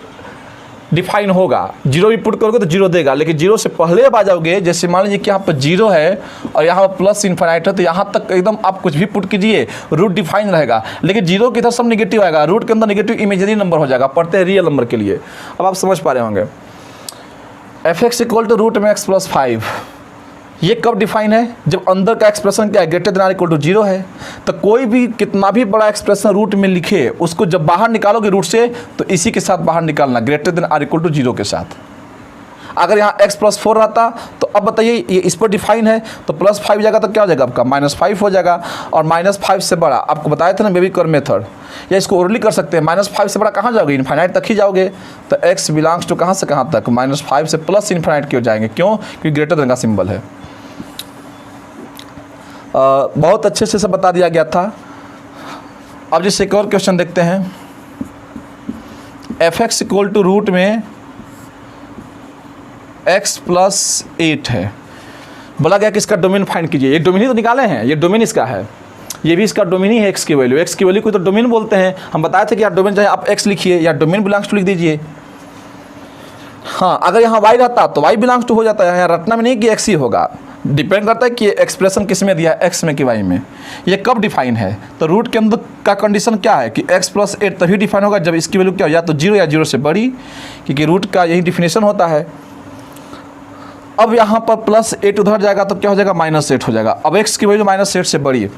डिफाइन होगा। 0 भी पुट करोगे तो 0 देगा, लेकिन 0 से पहले अब आ जाओगे, जैसे मान लीजिए कि यहाँ पर 0 है और यहाँ पर प्लस इनफाइनाइट है, तो यहाँ तक एकदम आप कुछ भी पुट कीजिए रूट डिफाइन रहेगा। लेकिन 0 की तरफ सब निगेटिव आएगा, रूट के अंदर निगेटिव इमेजिनरी नंबर हो जाएगा। पढ़ते हैं रियल नंबर के लिए, अब आप समझ पा रहे होंगे। f(x) इक्वल टू रूट में x प्लस 5, ये कब डिफाइन है, जब अंदर का एक्सप्रेशन क्या है, greater than or equal to 0 है। तो कोई भी कितना भी बड़ा एक्सप्रेशन रूट में लिखे, उसको जब बाहर निकालोगे रूट से, तो इसी के साथ बाहर निकालना, greater than or equal to 0 के साथ। अगर यहाँ x प्लस 4 रहता तो अब बताइए ये इस पर डिफाइन है तो प्लस 5 जाएगा तो क्या हो जाएगा आपका -5 हो जाएगा। और -5 से बड़ा आपको बताया था ना बेबी कर्व मेथड, या इसको ओरली कर सकते हैं। -5 से बड़ा कहाँ जाओगे, इन्फाइनाइट तक ही जाओगे। तो x बिलोंग्स टू कहाँ से कहाँ तक, -5 से प्लस इन्फाइनाइट क्यों जाएंगे, क्यों, क्योंकि ग्रेटर देन का सिंबल है। बहुत अच्छे से सब बता दिया गया था। अब जैसे एक और क्वेश्चन देखते हैं, f(x) इक्वल टू रूट में x प्लस 8 है। बोला गया कि इसका डोमेन फाइंड कीजिए। ये डोमेन ही तो निकाले हैं, ये डोमेन इसका है, ये भी इसका डोमेन ही है x की वैल्यू को तो डोमेन बोलते हैं। हम बताए थे कि यार डोमेन चाहे आप x लिखिए या डोमेन बिलोंग्स टू लिख दीजिए। हाँ, अगर यहाँ y रहता तो y बिलोंग्स टू हो जाता है। यहाँ रटना में नहीं कि x ही होगा, डिपेंड करता है कि एक्सप्रेशन किस में दिया है, x में कि y में। ये कब डिफाइन है, तो रूट के अंदर का कंडीशन क्या है कि x प्लस 8 तभी डिफाइन होगा जब इसकी वैल्यू क्या हो, या तो 0 या 0 से बड़ी, क्योंकि रूट का यही डिफिनेशन होता है। अब यहाँ पर +8 उधर जाएगा तो क्या हो जाएगा, -8 हो जाएगा। अब x की वैल्यू -8 से बड़ी,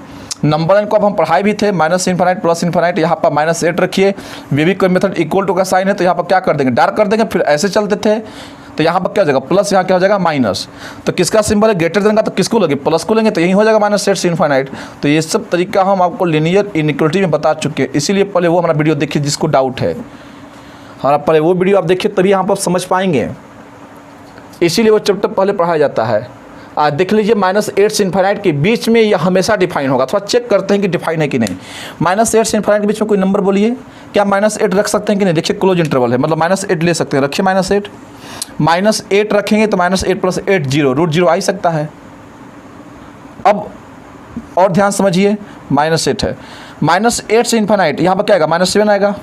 नंबर लाइन को अब हम पढ़ाए भी थे, -∞ प्लस इन्फाइनाइट, यहाँ पर -8 रखिए। Wavy curve method equal to का साइन है तो यहाँ पर क्या कर देंगे, डार्क कर देंगे, फिर ऐसे चलते थे तो यहाँ पर क्या हो जाएगा प्लस, यहाँ क्या हो जाएगा माइनस। तो किसका सिंबल है, ग्रेटर देन का, तो किसको लेंगे, प्लस को लेंगे, तो यही हो जाएगा -8 से इन्फाइनाइट। तो ये सब तरीका हम आपको लीनियर इनइक्वालिटी में बता चुके हैं, इसीलिए पहले वो हमारा वीडियो देखिए जिसको डाउट है, हमारा पहले वो वीडियो आप देखिए तभी यहाँ पर समझ पाएंगे, इसीलिए वो चैप्टर पहले पढ़ाया जाता है। देख लीजिए -8 से इन्फाइनाइट के बीच में यह हमेशा डिफाइन होगा। थोड़ा चेक करते हैं कि डिफाइन है कि नहीं। -8 से इन्फाइनाइट के बीच में कोई नंबर बोलिए, क्या -8 रख सकते हैं कि नहीं, देखिए क्लोज इंटरवल है, मतलब -8 ले सकते हैं, रखिए -8 रखेंगे तो -8 प्लस 8 0, रूट 0 आ ही सकता है। अब और ध्यान समझिए, -8 है, -8 से इन्फाइनाइट, यहाँ पर क्या आएगा -7 आएगा,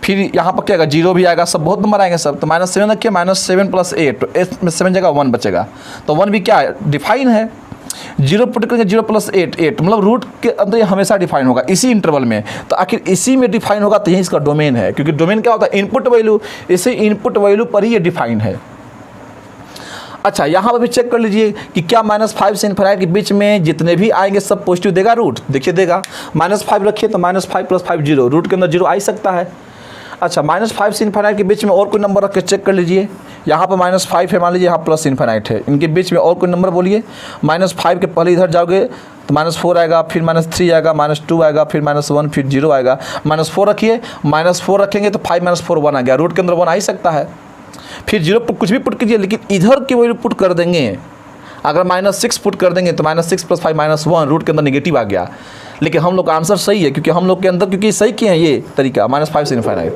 फिर यहाँ पर क्या आएगा 0 भी आएगा, सब बहुत नंबर आएंगे सब। तो -7 रखिए, -7 प्लस 8, तो 8 में 7 जगह 1 बचेगा, तो 1 भी क्या है, डिफाइन है। 0 पुट करेंगे, 0 प्लस 8 8, मतलब रूट के अंदर ये हमेशा डिफाइन होगा इसी इंटरवल में। तो आखिर इसी में डिफाइन होगा तो यही इसका डोमेन है, क्योंकि डोमेन क्या होता है, इनपुट वैल्यू, इसी इनपुट वैल्यू पर ही ये डिफाइन है। अच्छा, यहाँ पर भी चेक कर लीजिए कि क्या -5 से इन्फाइनाइट के बीच में जितने भी आएंगे सब पॉजिटिव देगा रूट, देखिए देगा। -5 रखिए तो -5 प्लस 5 0, रूट के अंदर 0 आ ही सकता है। अच्छा, -5 से इन्फाइनाइट के बीच में और कोई नंबर रख के चेक कर लीजिए। यहाँ पर -5 है, मान लीजिए यहाँ प्लस इन्फाइनाइट है, इनके बीच में और कोई नंबर बोलिए। -5 के पहले इधर जाओगे तो -4 आएगा, फिर -3 आएगा, -2 आएगा, फिर -1, फिर 0 आएगा। -4 रखिए, -4 रखेंगे तो 5 - 4 1 आ गया, रूट के अंदर 1 आ ही सकता है। फिर 0 कुछ भी पुट कीजिए, लेकिन इधर की वैल्यू पुट कर देंगे। अगर -6 पुट कर देंगे तो -6 प्लस 5 -1, रूट के अंदर नेगेटिव आ गया। लेकिन हम लोग का आंसर सही है, क्योंकि हम लोग के अंदर, क्योंकि सही किए हैं ये तरीका -5 से इन्फाइनाइट।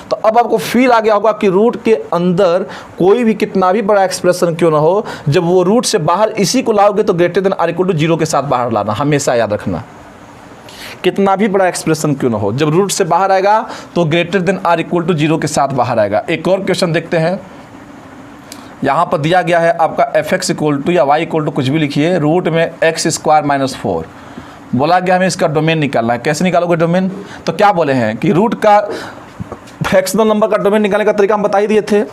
तो अब आपको फील आ गया होगा कि रूट के अंदर कोई भी कितना भी बड़ा एक्सप्रेशन क्यों ना हो, जब वो रूट से बाहर इसी को लाओगे तो greater than or equal to 0 के साथ बाहर लाना, हमेशा याद रखना। कितना भी बड़ा एक्सप्रेशन क्यों ना हो, जब रूट से बाहर आएगा तो greater than or equal to 0 के साथ बाहर आएगा। एक और क्वेश्चन देखते हैं, यहाँ पर दिया गया है आपका f(x) इक्वल टू या y इक्वल टू कुछ भी लिखिए, रूट में x² - 4। बोला गया हमें इसका डोमेन निकालना है। कैसे निकालोगे डोमेन, तो क्या बोले हैं कि रूट का फ्रैक्शनल नंबर का डोमेन निकालने का तरीका हम बता ही दिए थे।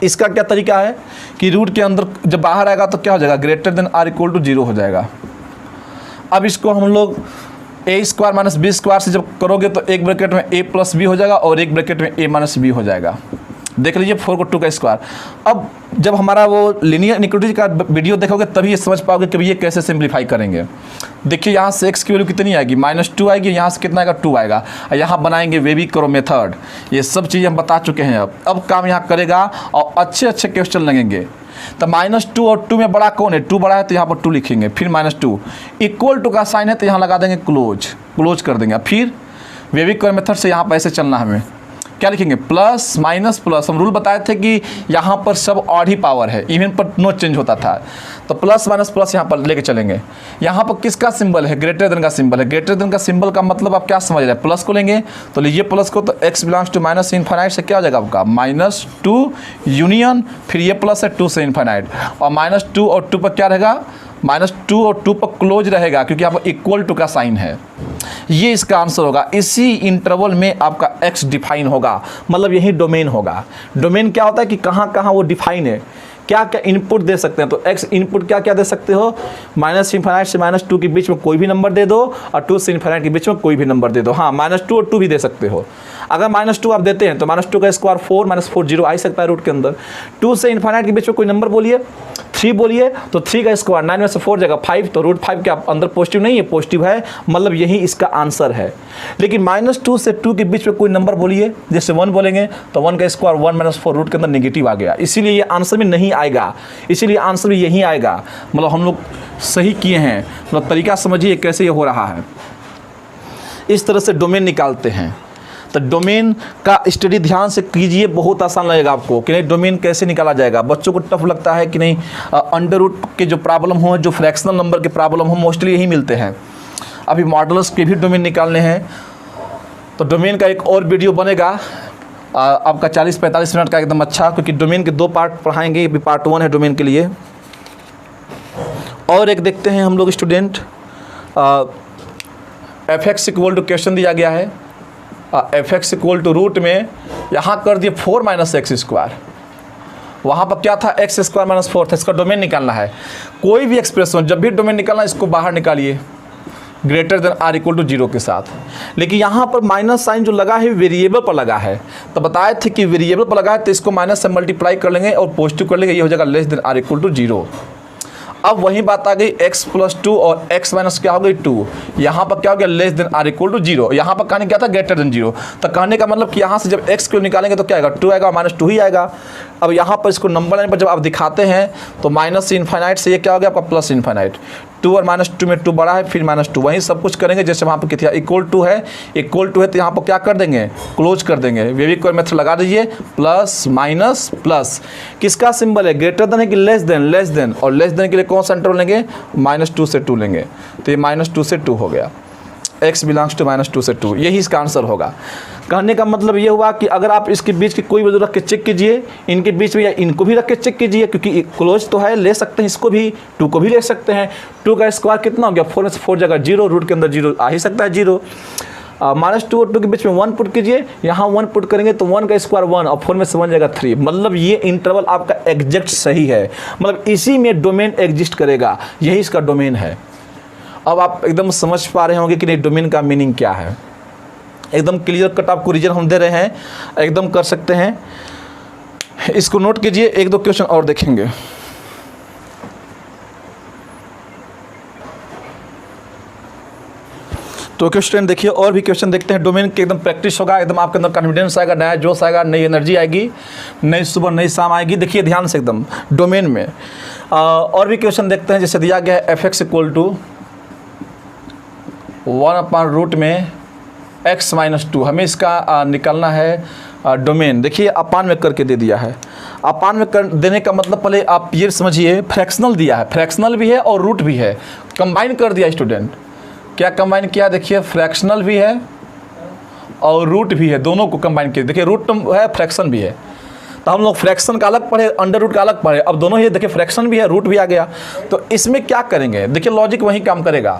इसका क्या तरीका है कि रूट के अंदर जब बाहर आएगा तो क्या हो जाएगा, greater than or equal to 0 हो जाएगा। अब इसको हम लोग a² - b² से जब करोगे तो एक ब्रैकेट में a प्लस b हो जाएगा और एक ब्रैकेट में a माइनस b हो जाएगा। देख लीजिए 4 को 2 का स्क्वायर। अब जब हमारा वो लीनियर इनइक्वालिटी का वीडियो देखोगे तभी ये समझ पाओगे कि ये कैसे सिंप्लीफाई करेंगे। देखिए यहाँ से x की वैल्यू कितनी आएगी, -2 आएगी, यहाँ से कितना आएगा 2 आएगा, और यहाँ बनाएंगे बेबी कर्व मेथड। ये सब चीज़ें हम बता चुके हैं। अब काम यहाँ करेगा और अच्छे अच्छे क्वेश्चन लगेंगे। तो -2 और 2 में बड़ा कौन है, 2 बड़ा है तो यहाँ पर 2 लिखेंगे, फिर -2 इक्वल टू का साइन है तो यहाँ लगा देंगे क्लोज कर देंगे। फिर बेबी कर्व मेथड से यहाँ पर ऐसे चलना, हमें क्या लिखेंगे, प्लस माइनस प्लस। हम रूल बताए थे कि यहाँ पर सब ऑड ही पावर है, इवन पर नो चेंज होता था। तो प्लस माइनस प्लस यहाँ पर लेके चलेंगे। यहाँ पर किसका सिंबल है, ग्रेटर देन का सिंबल है। ग्रेटर देन का सिंबल का मतलब आप क्या समझ रहे हैं, प्लस को लेंगे तो लीजिए प्लस को, तो x belongs to minus infinite से क्या हो जाएगा आपका -2 यूनियन, फिर ये प्लस है 2 से इन्फाइनाइट, और -2 और 2 पर क्या रहेगा, -2 और 2 पर क्लोज रहेगा, क्योंकि यहाँ पर इक्वल टू का साइन है। ये इसका आंसर होगा। इसी इंटरवल में आपका x डिफाइन होगा, मतलब यही डोमेन होगा। डोमेन क्या होता है कि कहाँ कहाँ वो डिफाइन है, क्या क्या इनपुट दे सकते हैं, तो x इनपुट क्या क्या दे सकते हो, -∞ से -2 के बीच में कोई भी नंबर दे दो और 2 से ∞ के बीच में कोई भी नंबर दे दो। हाँ, -2 और 2 भी दे सकते हो। अगर -2 आप देते हैं तो -2 का स्क्वायर 4 -4 0 आ ही सकता है रूट के अंदर। 2 से ∞ के बीच में कोई नंबर बोलिए, 3 बोलिए, तो 3 का स्क्वायर 9 में से 4 जाएगा 5, तो √5 क्या अंदर पॉजिटिव नहीं है, पॉजिटिव है, मतलब यही इसका आंसर है। लेकिन -2 से 2 के बीच में कोई नंबर बोलिए, जैसे 1 बोलेंगे तो 1 का स्क्वायर 1 - 4 रूट के अंदर नेगेटिव आ गया, इसीलिए ये आंसर में नहीं आएगा, इसीलिए आंसर भी यही आएगा। मतलब हम लोग सही किए हैं, मतलब तरीका समझिए कैसे ये हो रहा है। इस तरह से डोमेन निकालते हैं। तो डोमेन का स्टडी ध्यान से कीजिए, बहुत आसान लगेगा आपको कि नहीं डोमेन कैसे निकाला जाएगा। बच्चों को टफ लगता है कि नहीं अंडर रूट के जो प्रॉब्लम हो, जो फ्रैक्शनल नंबर के प्रॉब्लम हो, मोस्टली यही मिलते हैं। अभी मॉडल्स के भी डोमेन निकालने हैं, तो डोमेन का एक और वीडियो बनेगा आपका 40-45 मिनट का, एकदम अच्छा, क्योंकि डोमेन के 2 पार्ट पढ़ाएंगे, अभी पार्ट 1 है डोमेन के लिए। और एक देखते हैं हम लोग student, f(x) equal to question दिया गया है, f(x) इक्वल टू रूट में यहाँ कर दिए 4 - x², वहाँ पर क्या था x² - 4 था, इसका डोमेन निकालना है। कोई भी एक्सप्रेशन जब भी डोमेन निकालना, इसको बाहर निकालिए greater than r equal to 0 के साथ। लेकिन यहाँ पर माइनस साइन जो लगा है वेरिएबल पर लगा है, तो बताए थे कि वेरिएबल पर लगा है तो इसको माइनस से मल्टीप्लाई कर लेंगे और पॉजिटिव कर लेंगे, ये हो जाएगा less than r equal to 0। अब वही बात आ गई x + 2 और x माइनस क्या हो गई 2, यहाँ पर क्या हो गया less than r equal to 0। यहाँ पर कहने क्या था ग्रेटर देन 0, तो कहने का मतलब कि यहाँ से जब x को निकालेंगे तो क्या आएगा 2 आएगा, -2 ही आएगा। अब यहाँ पर इसको नंबर लाइन पर जब आप दिखाते हैं तो माइनस से इनफाइनाइट से ये क्या हो गया आपका प्लस इनफाइनाइट। 2 और -2 में 2 बड़ा है, फिर -2, वहीं सब कुछ करेंगे जैसे वहाँ पर कितना इक्वल टू है तो यहाँ पर क्या कर देंगे क्लोज कर देंगे, वेविक्विक मेथड लगा दीजिए, प्लस माइनस प्लस, किसका सिंबल है ग्रेटर देन है कि लेस देन, और लेस देन के लिए कौन सा इंटरवल लेंगे -2 से 2 लेंगे, तो ये -2 से 2 हो गया, x बिलोंग्स टू -2 से 2, यही इसका आंसर होगा। कहने का मतलब ये हुआ कि अगर आप इसके बीच की कोई वैल्यू रख के चेक कीजिए, इनके बीच में या इनको भी रख के चेक कीजिए, क्योंकि क्लोज तो है, ले सकते हैं इसको भी, 2 को भी ले सकते हैं। 2 का स्क्वायर कितना हो गया 4 में से 4 जगह 0, रूट के अंदर 0 आ ही सकता है 0। -2 और 2 के बीच में 1 पुट कीजिए, यहाँ 1 पुट करेंगे तो 1 का स्क्वायर 1 और 4 में से 1 जाएगा 3, मतलब ये इंटरवल आपका एग्जैक्ट सही है, मतलब इसी में डोमेन एग्जिस्ट करेगा, यही इसका डोमेन है। अब आप एकदम समझ पा रहे होंगे कि नहीं डोमेन का मीनिंग क्या है, एकदम क्लियर कट आपको रीजन हम दे रहे हैं, एकदम कर सकते हैं। इसको नोट कीजिए, 1-2 क्वेश्चन और देखेंगे। तो क्वेश्चन देखिए, और भी क्वेश्चन देखते हैं, डोमेन के एकदम प्रैक्टिस होगा, एकदम आपके अंदर कॉन्फिडेंस आएगा, नया जोश आएगा, नई एनर्जी आएगी, नई सुबह नई शाम आएगी। देखिए ध्यान से एकदम डोमेन में और भी क्वेश्चन देखते हैं, जैसे दिया गया है f(x) इक्वल टू 1/रूट में x - 2, हमें इसका निकालना है डोमेन। देखिए अपान में करके दे दिया है, अपान में कर देने का मतलब पहले आप ये समझिए फ्रैक्शनल दिया है, फ्रैक्शनल भी है और रूट भी है, कंबाइन कर दिया स्टूडेंट। क्या कंबाइन किया, देखिए फ्रैक्शनल भी है और रूट भी है, दोनों को कंबाइन किया। देखिए रूट है फ्रैक्शन भी है, तो हम लोग फ्रैक्शन का अलग पढ़े, अंडर रूट का अलग पढ़े, अब दोनों ही देखिए फ्रैक्शन भी है रूट भी आ गया। तो इसमें क्या करेंगे, देखिए लॉजिक वही काम करेगा।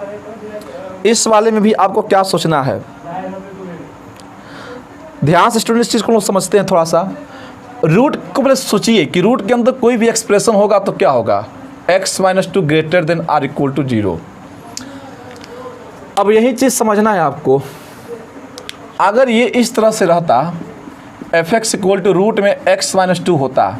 इस वाले में भी आपको क्या सोचना है, ध्यान से स्टूडेंट इस चीज़ को लोग समझते हैं थोड़ा सा। रूट को पहले सोचिए कि रूट के अंदर कोई भी एक्सप्रेशन होगा तो क्या होगा x - 2 greater than r equal to 0। अब यही चीज़ समझना है आपको। अगर ये इस तरह से रहता f(x) इक्वल टू रूट में x - 2 होता,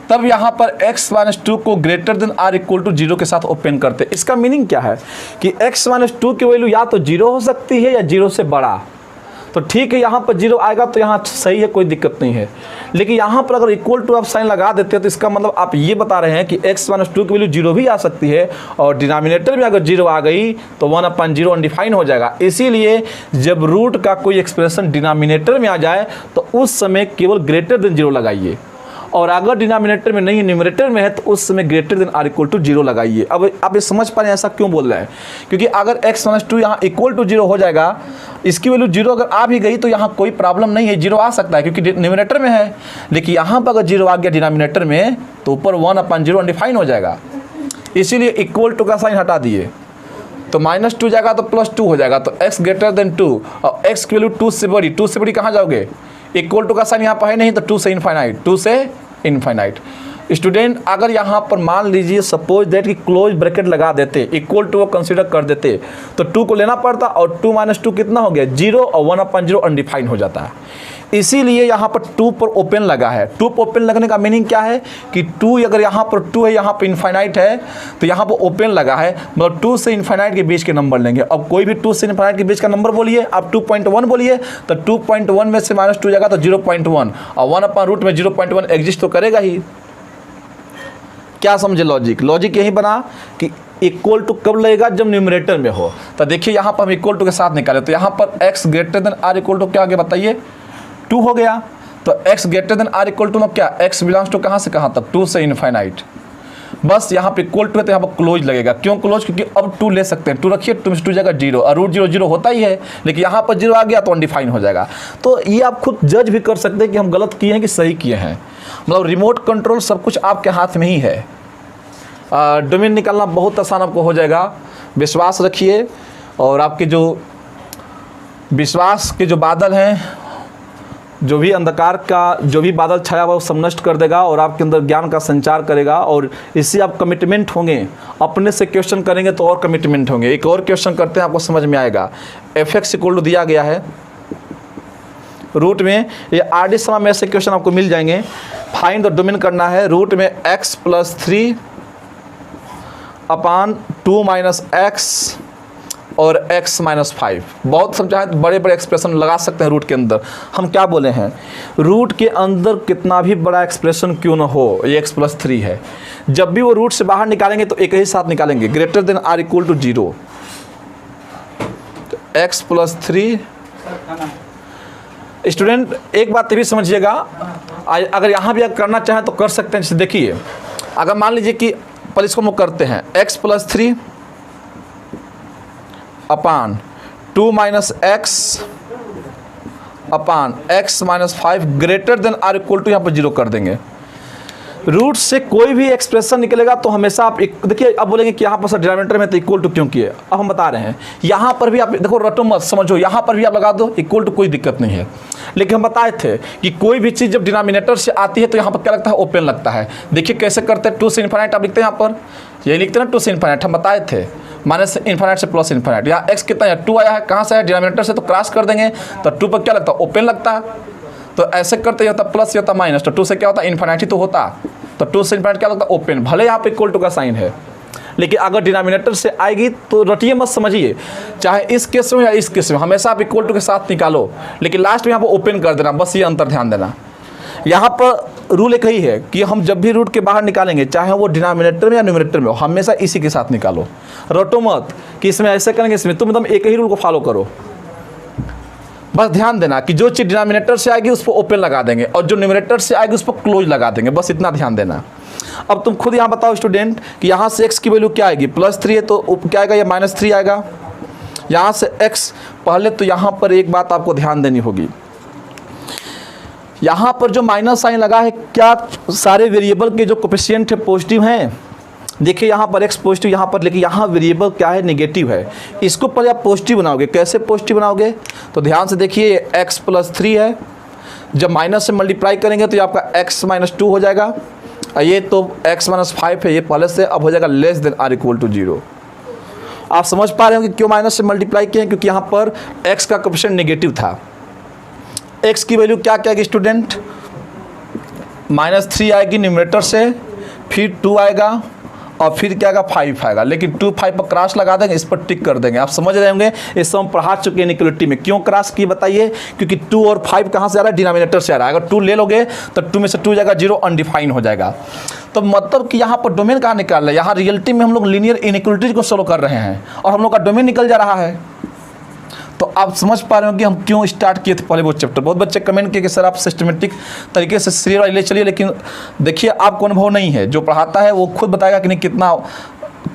तब यहाँ पर x - 2 को greater than r equal to 0 के साथ ओपन करते। इसका मीनिंग क्या है कि x - 2 की वैल्यू या तो 0 हो सकती है या 0 से बड़ा, तो ठीक है यहाँ पर 0 आएगा तो यहाँ सही है, कोई दिक्कत नहीं है। लेकिन यहाँ पर अगर इक्वल टू आप साइन लगा देते हैं तो इसका मतलब आप ये बता रहे हैं कि x - 2 की वैल्यू 0 भी आ सकती है, और डिनोमिनेटर में अगर 0 आ गई तो 1/0 अनडिफाइन हो जाएगा। इसीलिए जब रूट का कोई एक्सप्रेशन डिनोमिनेटर में आ जाए तो उस समय केवल ग्रेटर देन 0 लगाइए, और अगर डिनोमिनेटर में नहीं न्यूमरेटर में है तो उस समय greater than r equal to 0 लगाइए। अब आप ये समझ पा रहे हैं ऐसा क्यों बोल रहे हैं, क्योंकि अगर x - 2 यहाँ इक्वल टू 0 हो जाएगा, इसकी वैल्यू 0 अगर आ भी गई तो यहाँ कोई प्रॉब्लम नहीं है, 0 आ सकता है क्योंकि न्यूमरेटर में है। लेकिन यहाँ पर अगर 0 आ गया डिनोमिनेटर में तो ऊपर 1/0 अनडिफाइन हो जाएगा, इसीलिए इक्वल टू का साइन हटा दिए, तो -2 जाएगा तो +2 हो जाएगा, तो x ग्रेटर देन 2 और x की वैल्यू 2 से बड़ी कहाँ जाओगे, इक्वल टू का साइन यहाँ पर है नहीं, तो 2 से इनफाइनाइट, 2 से इनफाइनाइट। स्टूडेंट अगर यहाँ पर मान लीजिए सपोज दैट कि क्लोज ब्रैकेट लगा देते, इक्वल टू वो कंसीडर कर देते, तो 2 को लेना पड़ता और 2 - 2 कितना हो गया 0 और 1/0 अनडिफाइंड हो जाता है। इसीलिए यहाँ पर 2 पर ओपन लगा है। 2 पर ओपन लगने का मीनिंग क्या है कि 2 अगर यहाँ पर 2 है, यहाँ पर इनफाइनाइट है, तो यहाँ पर ओपन लगा है, मतलब 2 से इनफाइनाइट के बीच के नंबर लेंगे। अब कोई भी 2 से इनफाइनाइट के बीच का नंबर बोलिए, आप 2.1 बोलिए, तो 2.1 में से -2 जाएगा तो 0.1 और 1/√, में 0.1 एग्जिस्ट तो करेगा ही। क्या समझे लॉजिक? लॉजिक यही बना कि इक्वल टू कब लगेगा जब न्यूमरेटर में हो। तो देखिए यहाँ पर हम इक्वल टू के साथ निकाले, तो यहाँ पर x greater than or equal to क्या हो गया बताइए 2 हो गया। तो x greater than or equal to में क्या x बिलोंग्स टू कहाँ से कहाँ तक 2 से इनफाइनाइट। बस यहाँ पे इक्वल टू है तो यहाँ पर क्लोज लगेगा। क्यों क्लोज? क्योंकि अब 2 ले सकते हैं। 2 रखिए, 2 में 2 जगह 0 और √0 0 होता ही है, लेकिन यहाँ पर 0 आ गया तो अनडिफाइन हो जाएगा। तो ये आप खुद जज भी कर सकते हैं कि हम गलत किए हैं कि सही किए हैं। मतलब रिमोट कंट्रोल सब कुछ आपके हाथ में ही है। डोमेन निकालना बहुत आसान आपको हो जाएगा, विश्वास रखिए। और आपके जो विश्वास के जो बादल हैं, जो भी अंधकार का जो भी बादल छाया हुआ वो सब नष्ट कर देगा और आपके अंदर ज्ञान का संचार करेगा। और इससे आप कमिटमेंट होंगे, अपने से क्वेश्चन करेंगे तो और कमिटमेंट होंगे। एक और क्वेश्चन करते हैं, आपको समझ में आएगा। fx इक्वल टू दिया गया है रूट में, ये आर समय में से क्वेश्चन आपको मिल जाएंगे। फाइंड द डोमेन करना है, रूट में x + 3 अपान 2 - x और x - 5। बहुत समझाए तो बड़े बड़े एक्सप्रेशन लगा सकते हैं रूट के अंदर। हम क्या बोले हैं, रूट के अंदर कितना भी बड़ा एक्सप्रेशन क्यों ना हो, ये x + 3 है। जब भी वो रूट से बाहर निकालेंगे तो एक ही साथ निकालेंगे, greater than or equal to 0। तो x + 3। स्टूडेंट एक बात भी समझिएगा, अगर यहाँ भी करना चाहें तो कर सकते हैं। जैसे देखिए, अगर मान लीजिए कि पर इसको हम करते हैं x + 3 upon 2 - x upon x - 5 greater than or equal to यहाँ पर 0 कर देंगे। रूट से कोई भी एक्सप्रेशन निकलेगा तो हमेशा आप देखिए, अब बोलेंगे कि यहाँ पर सर डिनोमिनेटर में तो इक्वल टू क्यों किए। अब हम बता रहे हैं, यहाँ पर भी आप देखो, रटो मत, समझो, यहाँ पर भी आप लगा दो इक्वल टू, कोई दिक्कत नहीं है। लेकिन हम बताए थे कि कोई भी चीज़ जब डिनोमिनेटर से आती है तो यहाँ पर क्या लगता है, ओपन लगता है। देखिए कैसे करते हैं, 2 से इनफाइनाइट आप लिखते हैं, यहाँ पर यही लिखते हैं ना 2 से इनफाइनाइट, हम बताए थे माइनस इनफाइनाइट से प्लस इनफाइनाइट। यहाँ x कितना है 2 आया है, कहाँ से है डिनोमिनेटर से, तो क्रॉस कर देंगे तो 2 पर क्या लगता है, ओपन लगता है। तो ऐसे करते होता प्लस होता माइनस, तो 2 से क्या होता है इनफाइनाइट ही तो होता, तो 2 से इनफाइनाइट क्या लगता है, ओपन। भले यहाँ पे इक्वल टू का साइन है, लेकिन अगर डिनोमिनेटर से आएगी तो रटिए मत, समझिए, चाहे इस केस में या इस केस में हमेशा आप इक्वल टू के साथ निकालो, लेकिन लास्ट में यहाँ पर ओपन कर देना, बस ये अंतर ध्यान देना। यहाँ पर रूल एक ही है कि हम जब भी रूट के बाहर निकालेंगे, चाहे वो डिनोमिनेटर में या न्यूमरेटर में हो, हमेशा इसी के साथ निकालो। रटो मत कि इसमें ऐसे करेंगे, इसमें तुम एकदम एक ही रूल को फॉलो करो। बस ध्यान देना कि जो चीज़ डिनोमिनेटर से आएगी उस पर ओपन लगा देंगे और जो न्यूमरेटर से आएगी उस पर क्लोज लगा देंगे, बस इतना ध्यान देना। अब तुम खुद यहाँ बताओ स्टूडेंट कि यहाँ से x की वैल्यू क्या आएगी, +3 है तो क्या आएगा, या -3 आएगा। यहाँ से x, पहले तो यहाँ पर एक बात आपको ध्यान देनी होगी, यहाँ पर जो माइनस साइन लगा है, क्या सारे वेरिएबल के जो कोफिशिएंट है पॉजिटिव हैं? देखिए यहाँ पर x पॉजिटिव, यहाँ पर, लेकिन यहाँ वेरिएबल क्या है, नेगेटिव है। इसको पहले आप पॉजिटिव बनाओगे, कैसे पॉजिटिव बनाओगे, तो ध्यान से देखिए, x + 3 है, जब माइनस से मल्टीप्लाई करेंगे तो ये आपका x - 2 हो जाएगा, और ये तो x - 5 है, ये पहले से अब हो जाएगा less than or equal to 0। आप समझ पा रहे हो कि क्यों माइनस से मल्टीप्लाई किए हैं, क्योंकि यहाँ पर x का कोफिशिएंट नेगेटिव था। x की वैल्यू क्या क्या आएगी स्टूडेंट, -3 आएगी न्यूमरेटर से, फिर 2 आएगा और फिर क्या आएगा, 5 आएगा। लेकिन 2 5 पर क्रॉस लगा देंगे, इस पर टिक कर देंगे। आप समझ रहे होंगे, इस हम पढ़ा चुके हैं इनइक्वालिटी में। क्यों क्रॉस की बताइए, क्योंकि 2 और 5 कहाँ से आ रहा है, डिनोमिनेटर से आ रहा है। अगर 2 ले लोगे तो 2 में से 2 जाएगा 0, अनडिफाइन हो जाएगा। तो मतलब कि यहाँ पर डोमेन कहाँ निकाल रहे हैं, यहाँ रियलिटी में हम लोग लीनियर इनइक्वालिटी को सोल्व कर रहे हैं और हम लोग का डोमेन निकल जा रहा है। तो आप समझ पा रहे हो कि हम क्यों स्टार्ट किए थे पहले वो चैप्टर। बहुत बच्चे कमेंट किए कि सर आप सिस्टमेटिक तरीके से सीरियल ले चलिए, लेकिन देखिए आपको अनुभव नहीं है, जो पढ़ाता है वो खुद बताएगा कि नहीं कितना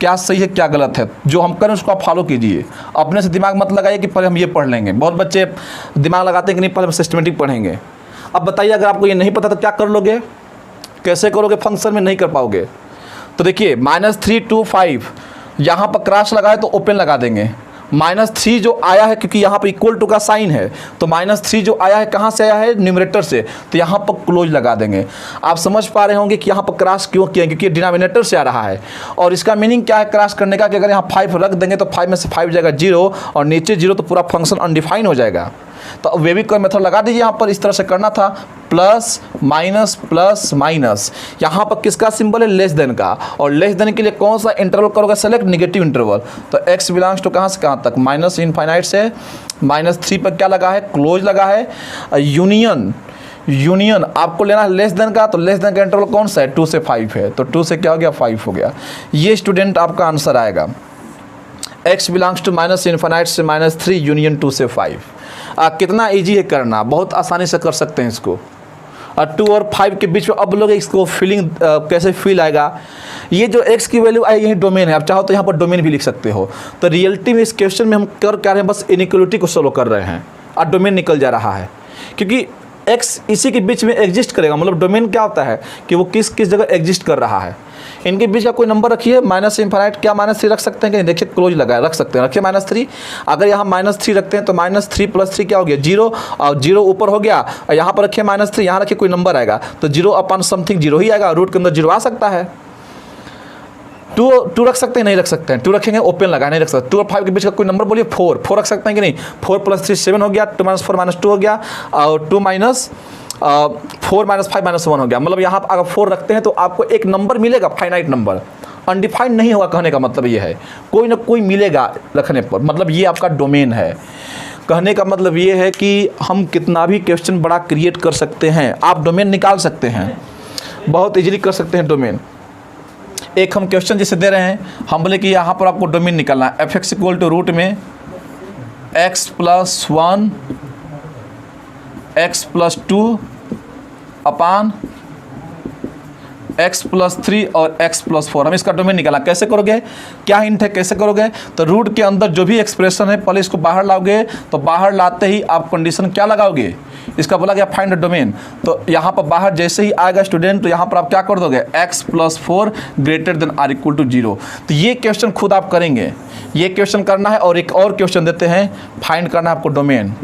क्या सही है क्या गलत है। जो हम करें उसको आप फॉलो कीजिए, अपने से दिमाग मत लगाइए कि पहले हम ये पढ़ लेंगे। बहुत बच्चे दिमाग लगाते हैं कि नहीं पहले हम सिस्टमेटिक पढ़ेंगे। अब बताइए, अगर आपको ये नहीं पता तो क्या कर लोगे, कैसे करोगे, फंक्शन में नहीं कर पाओगे। तो देखिए -3 2 5 यहाँ पर क्रॉस लगाए तो ओपन लगा देंगे, -3 जो आया है, क्योंकि यहाँ पर इक्वल टू का साइन है, तो -3 जो आया है कहाँ से आया है, न्यूमरेटर से, तो यहाँ पर क्लोज लगा देंगे। आप समझ पा रहे होंगे कि यहाँ पर क्रॉस क्यों किया, क्योंकि डिनोमिनेटर से आ रहा है। और इसका मीनिंग क्या है क्रॉस करने का, कि अगर यहाँ 5 रख देंगे तो 5 में से 5 जाएगा 0 और नीचे 0, तो पूरा फंक्शन अनडिफाइन हो जाएगा। तो वेबिक का मेथड लगा दीजिए। यहाँ पर इस तरह से करना था, प्लस माइनस प्लस माइनस। यहाँ पर किसका सिंबल है, लेस देन का, और लेस देन के लिए कौन सा इंटरवल करोगे सेलेक्ट, निगेटिव इंटरवल। तो x बिलोंग्स टू कहाँ से कहाँ तक, माइनस इनफाइनाइट से -3 पर क्या लगा है, क्लोज लगा है। यूनियन आपको लेना है लेस देन का, तो लेस देन का इंटरवल कौन सा है, 2 से 5 है, तो 2 से क्या हो गया, 5 हो गया। ये स्टूडेंट आपका आंसर आएगा। x belongs to minus infinite से -3 यूनियन 2 से 5। कितना इजी है करना, बहुत आसानी से कर सकते हैं इसको। 2 और 5 के बीच में अब लोग इसको फीलिंग कैसे फील आएगा, ये जो x की वैल्यू आई यही डोमेन है। आप चाहो तो यहाँ पर डोमेन भी लिख सकते हो। तो रियलिटी में इस क्वेश्चन में हम कर क्या रहे हैं, बस इनइक्वालिटी को सोल्व कर रहे हैं और डोमेन निकल जा रहा है, क्योंकि x इसी के बीच में एग्जिस्ट करेगा। मतलब डोमेन क्या होता है कि वो किस किस जगह एग्जिस्ट कर रहा है। इनके बीच का कोई नंबर रखिए, माइनस इनफाइनाइट, क्या -3 रख सकते हैं कि नहीं, देखिए क्लोज लगा रख सकते हैं, रखिए -3। अगर यहाँ -3 रखते हैं तो -3 + 3 क्या हो गया, 0, और 0 ऊपर हो गया। और यहाँ पर रखिए -3, यहाँ रखिए कोई नंबर आएगा तो 0 अपॉन समथिंग 0 ही आएगा, रूट के अंदर 0 आ सकता है। 2 रख सकते हैं, नहीं रख सकते हैं, 2 रखेंगे ओपन लगा, नहीं रख सकते। 2 और 5 के बीच का कोई नंबर बोलिए, 4 रख सकते हैं कि नहीं, 4 + 3 7 हो गया, 2 - 4 - 2 हो गया, और 2 - 4 - 5 - 1 हो गया। मतलब यहाँ अगर 4 रखते हैं तो आपको एक नंबर मिलेगा, फाइनाइट नंबर, अनडिफाइंड नहीं होगा। कहने का मतलब ये है कोई ना कोई मिलेगा रखने पर, मतलब ये आपका डोमेन है। कहने का मतलब ये है कि हम कितना भी क्वेश्चन बड़ा क्रिएट कर सकते हैं, आप डोमेन निकाल सकते हैं, बहुत इजीली कर सकते हैं डोमेन। एक हम क्वेश्चन जैसे दे रहे हैं, हम बोले कि यहाँ पर आपको डोमेन निकालना है, f(x = रूट में x + 1 x + 2 अपान x + 3 और x + 4। हम इसका डोमेन निकालना, कैसे करोगे, क्या हिंट है कैसे करोगे, तो रूट के अंदर जो भी एक्सप्रेशन है पहले इसको बाहर लाओगे, तो बाहर लाते ही आप कंडीशन क्या लगाओगे, इसका बोला गया फाइंड द डोमेन। तो यहाँ पर बाहर जैसे ही आएगा स्टूडेंट, तो यहाँ पर आप क्या कर दोगे, x + 4 > or 0। तो ये क्वेश्चन खुद आप करेंगे, ये क्वेश्चन करना है। और एक और क्वेश्चन देते हैं, फाइंड करना है आपको डोमेन।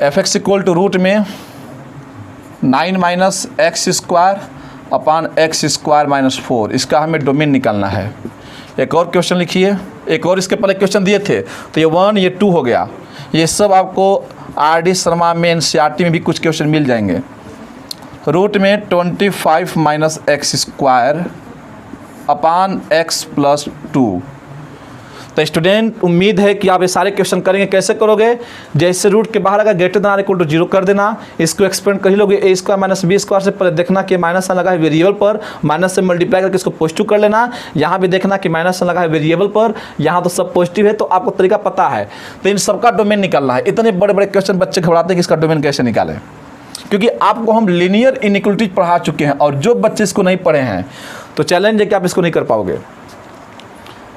f(x = रूट में 9 - x² अपान x² - 4, इसका हमें डोमेन निकालना है। एक और क्वेश्चन लिखिए, एक और इसके पहले क्वेश्चन दिए थे, तो ये 1 ये 2 हो गया। ये सब आपको RD शर्मा में NCERT में भी कुछ क्वेश्चन मिल जाएंगे। रूट में 25 - x² अपान x + 2। तो स्टूडेंट उम्मीद है कि आप ये सारे क्वेश्चन करेंगे। कैसे करोगे, जैसे रूट के बाहर अगर > 0 कर देना, इसको एक्सपेंड कर ही लोगे, a² - b² से पहले देखना कि माइनस लगा है वेरिएबल पर, माइनस से मल्टीप्लाई करके इसको पॉजिटिव कर लेना। यहाँ भी देखना कि माइनस लगा है वेरिएबल पर, यहाँ तो सब पॉजिटिव है, तो आपको तरीका पता है। तो इन सबका डोमेन निकालना है। इतने बड़े बड़े क्वेश्चन बच्चे घबराते हैं कि इसका डोमेन कैसे निकालें, क्योंकि आपको हम लीनियर इनइक्वालिटीज पढ़ा चुके हैं, और जो बच्चे इसको नहीं पढ़े हैं तो चैलेंज है कि आप इसको नहीं कर पाओगे।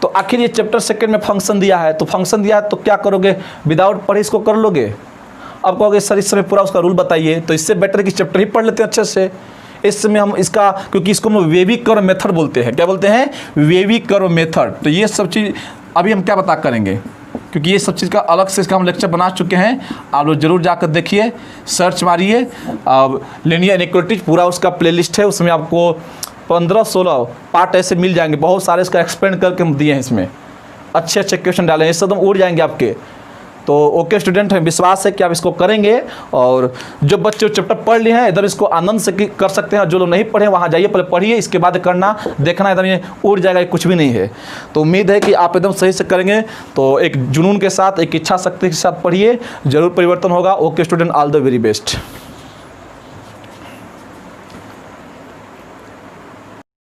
तो आखिर ये चैप्टर 2 में फंक्शन दिया है, तो फंक्शन दिया है तो क्या करोगे, विदाउट पढ़े इसको कर लोगे। अब कहोगे सर इस समय पूरा उसका रूल बताइए, तो इससे बेटर है कि चैप्टर ही पढ़ लेते हैं अच्छे से। इस समय हम इसका, क्योंकि इसको हम वेबिक कर्व मेथड बोलते हैं, क्या बोलते हैं, वेबिक कर्व मेथड। तो ये सब चीज़ अभी हम क्या बता करेंगे, क्योंकि ये सब चीज़ का अलग से इसका हम लेक्चर बना चुके हैं। आप लोग जरूर जाकर देखिए, सर्च मारिए, अब लीनियर इनइक्वालिटीज पूरा उसका प्लेलिस्ट है, उसमें आपको 15-16 पार्ट ऐसे मिल जाएंगे, बहुत सारे इसका एक्सप्लेन करके हम दिए हैं। इसमें अच्छे अच्छे क्वेश्चन डाले हैं, इससे एकदम उड़ जाएंगे आपके। तो ओके स्टूडेंट, हमें विश्वास है कि आप इसको करेंगे, और जो बच्चे चैप्टर पढ़ लिए हैं इधर इसको आनंद से कर सकते हैं। जो लोग नहीं पढ़े वहाँ जाइए, पहले पढ़िए, इसके बाद करना, देखना एकदम ये उड़ जाएगा, ये कुछ भी नहीं है। तो उम्मीद है कि आप एकदम सही से करेंगे। तो एक जुनून के साथ, एक इच्छा शक्ति के साथ पढ़िए, जरूर परिवर्तन होगा। Okay student, all the very best.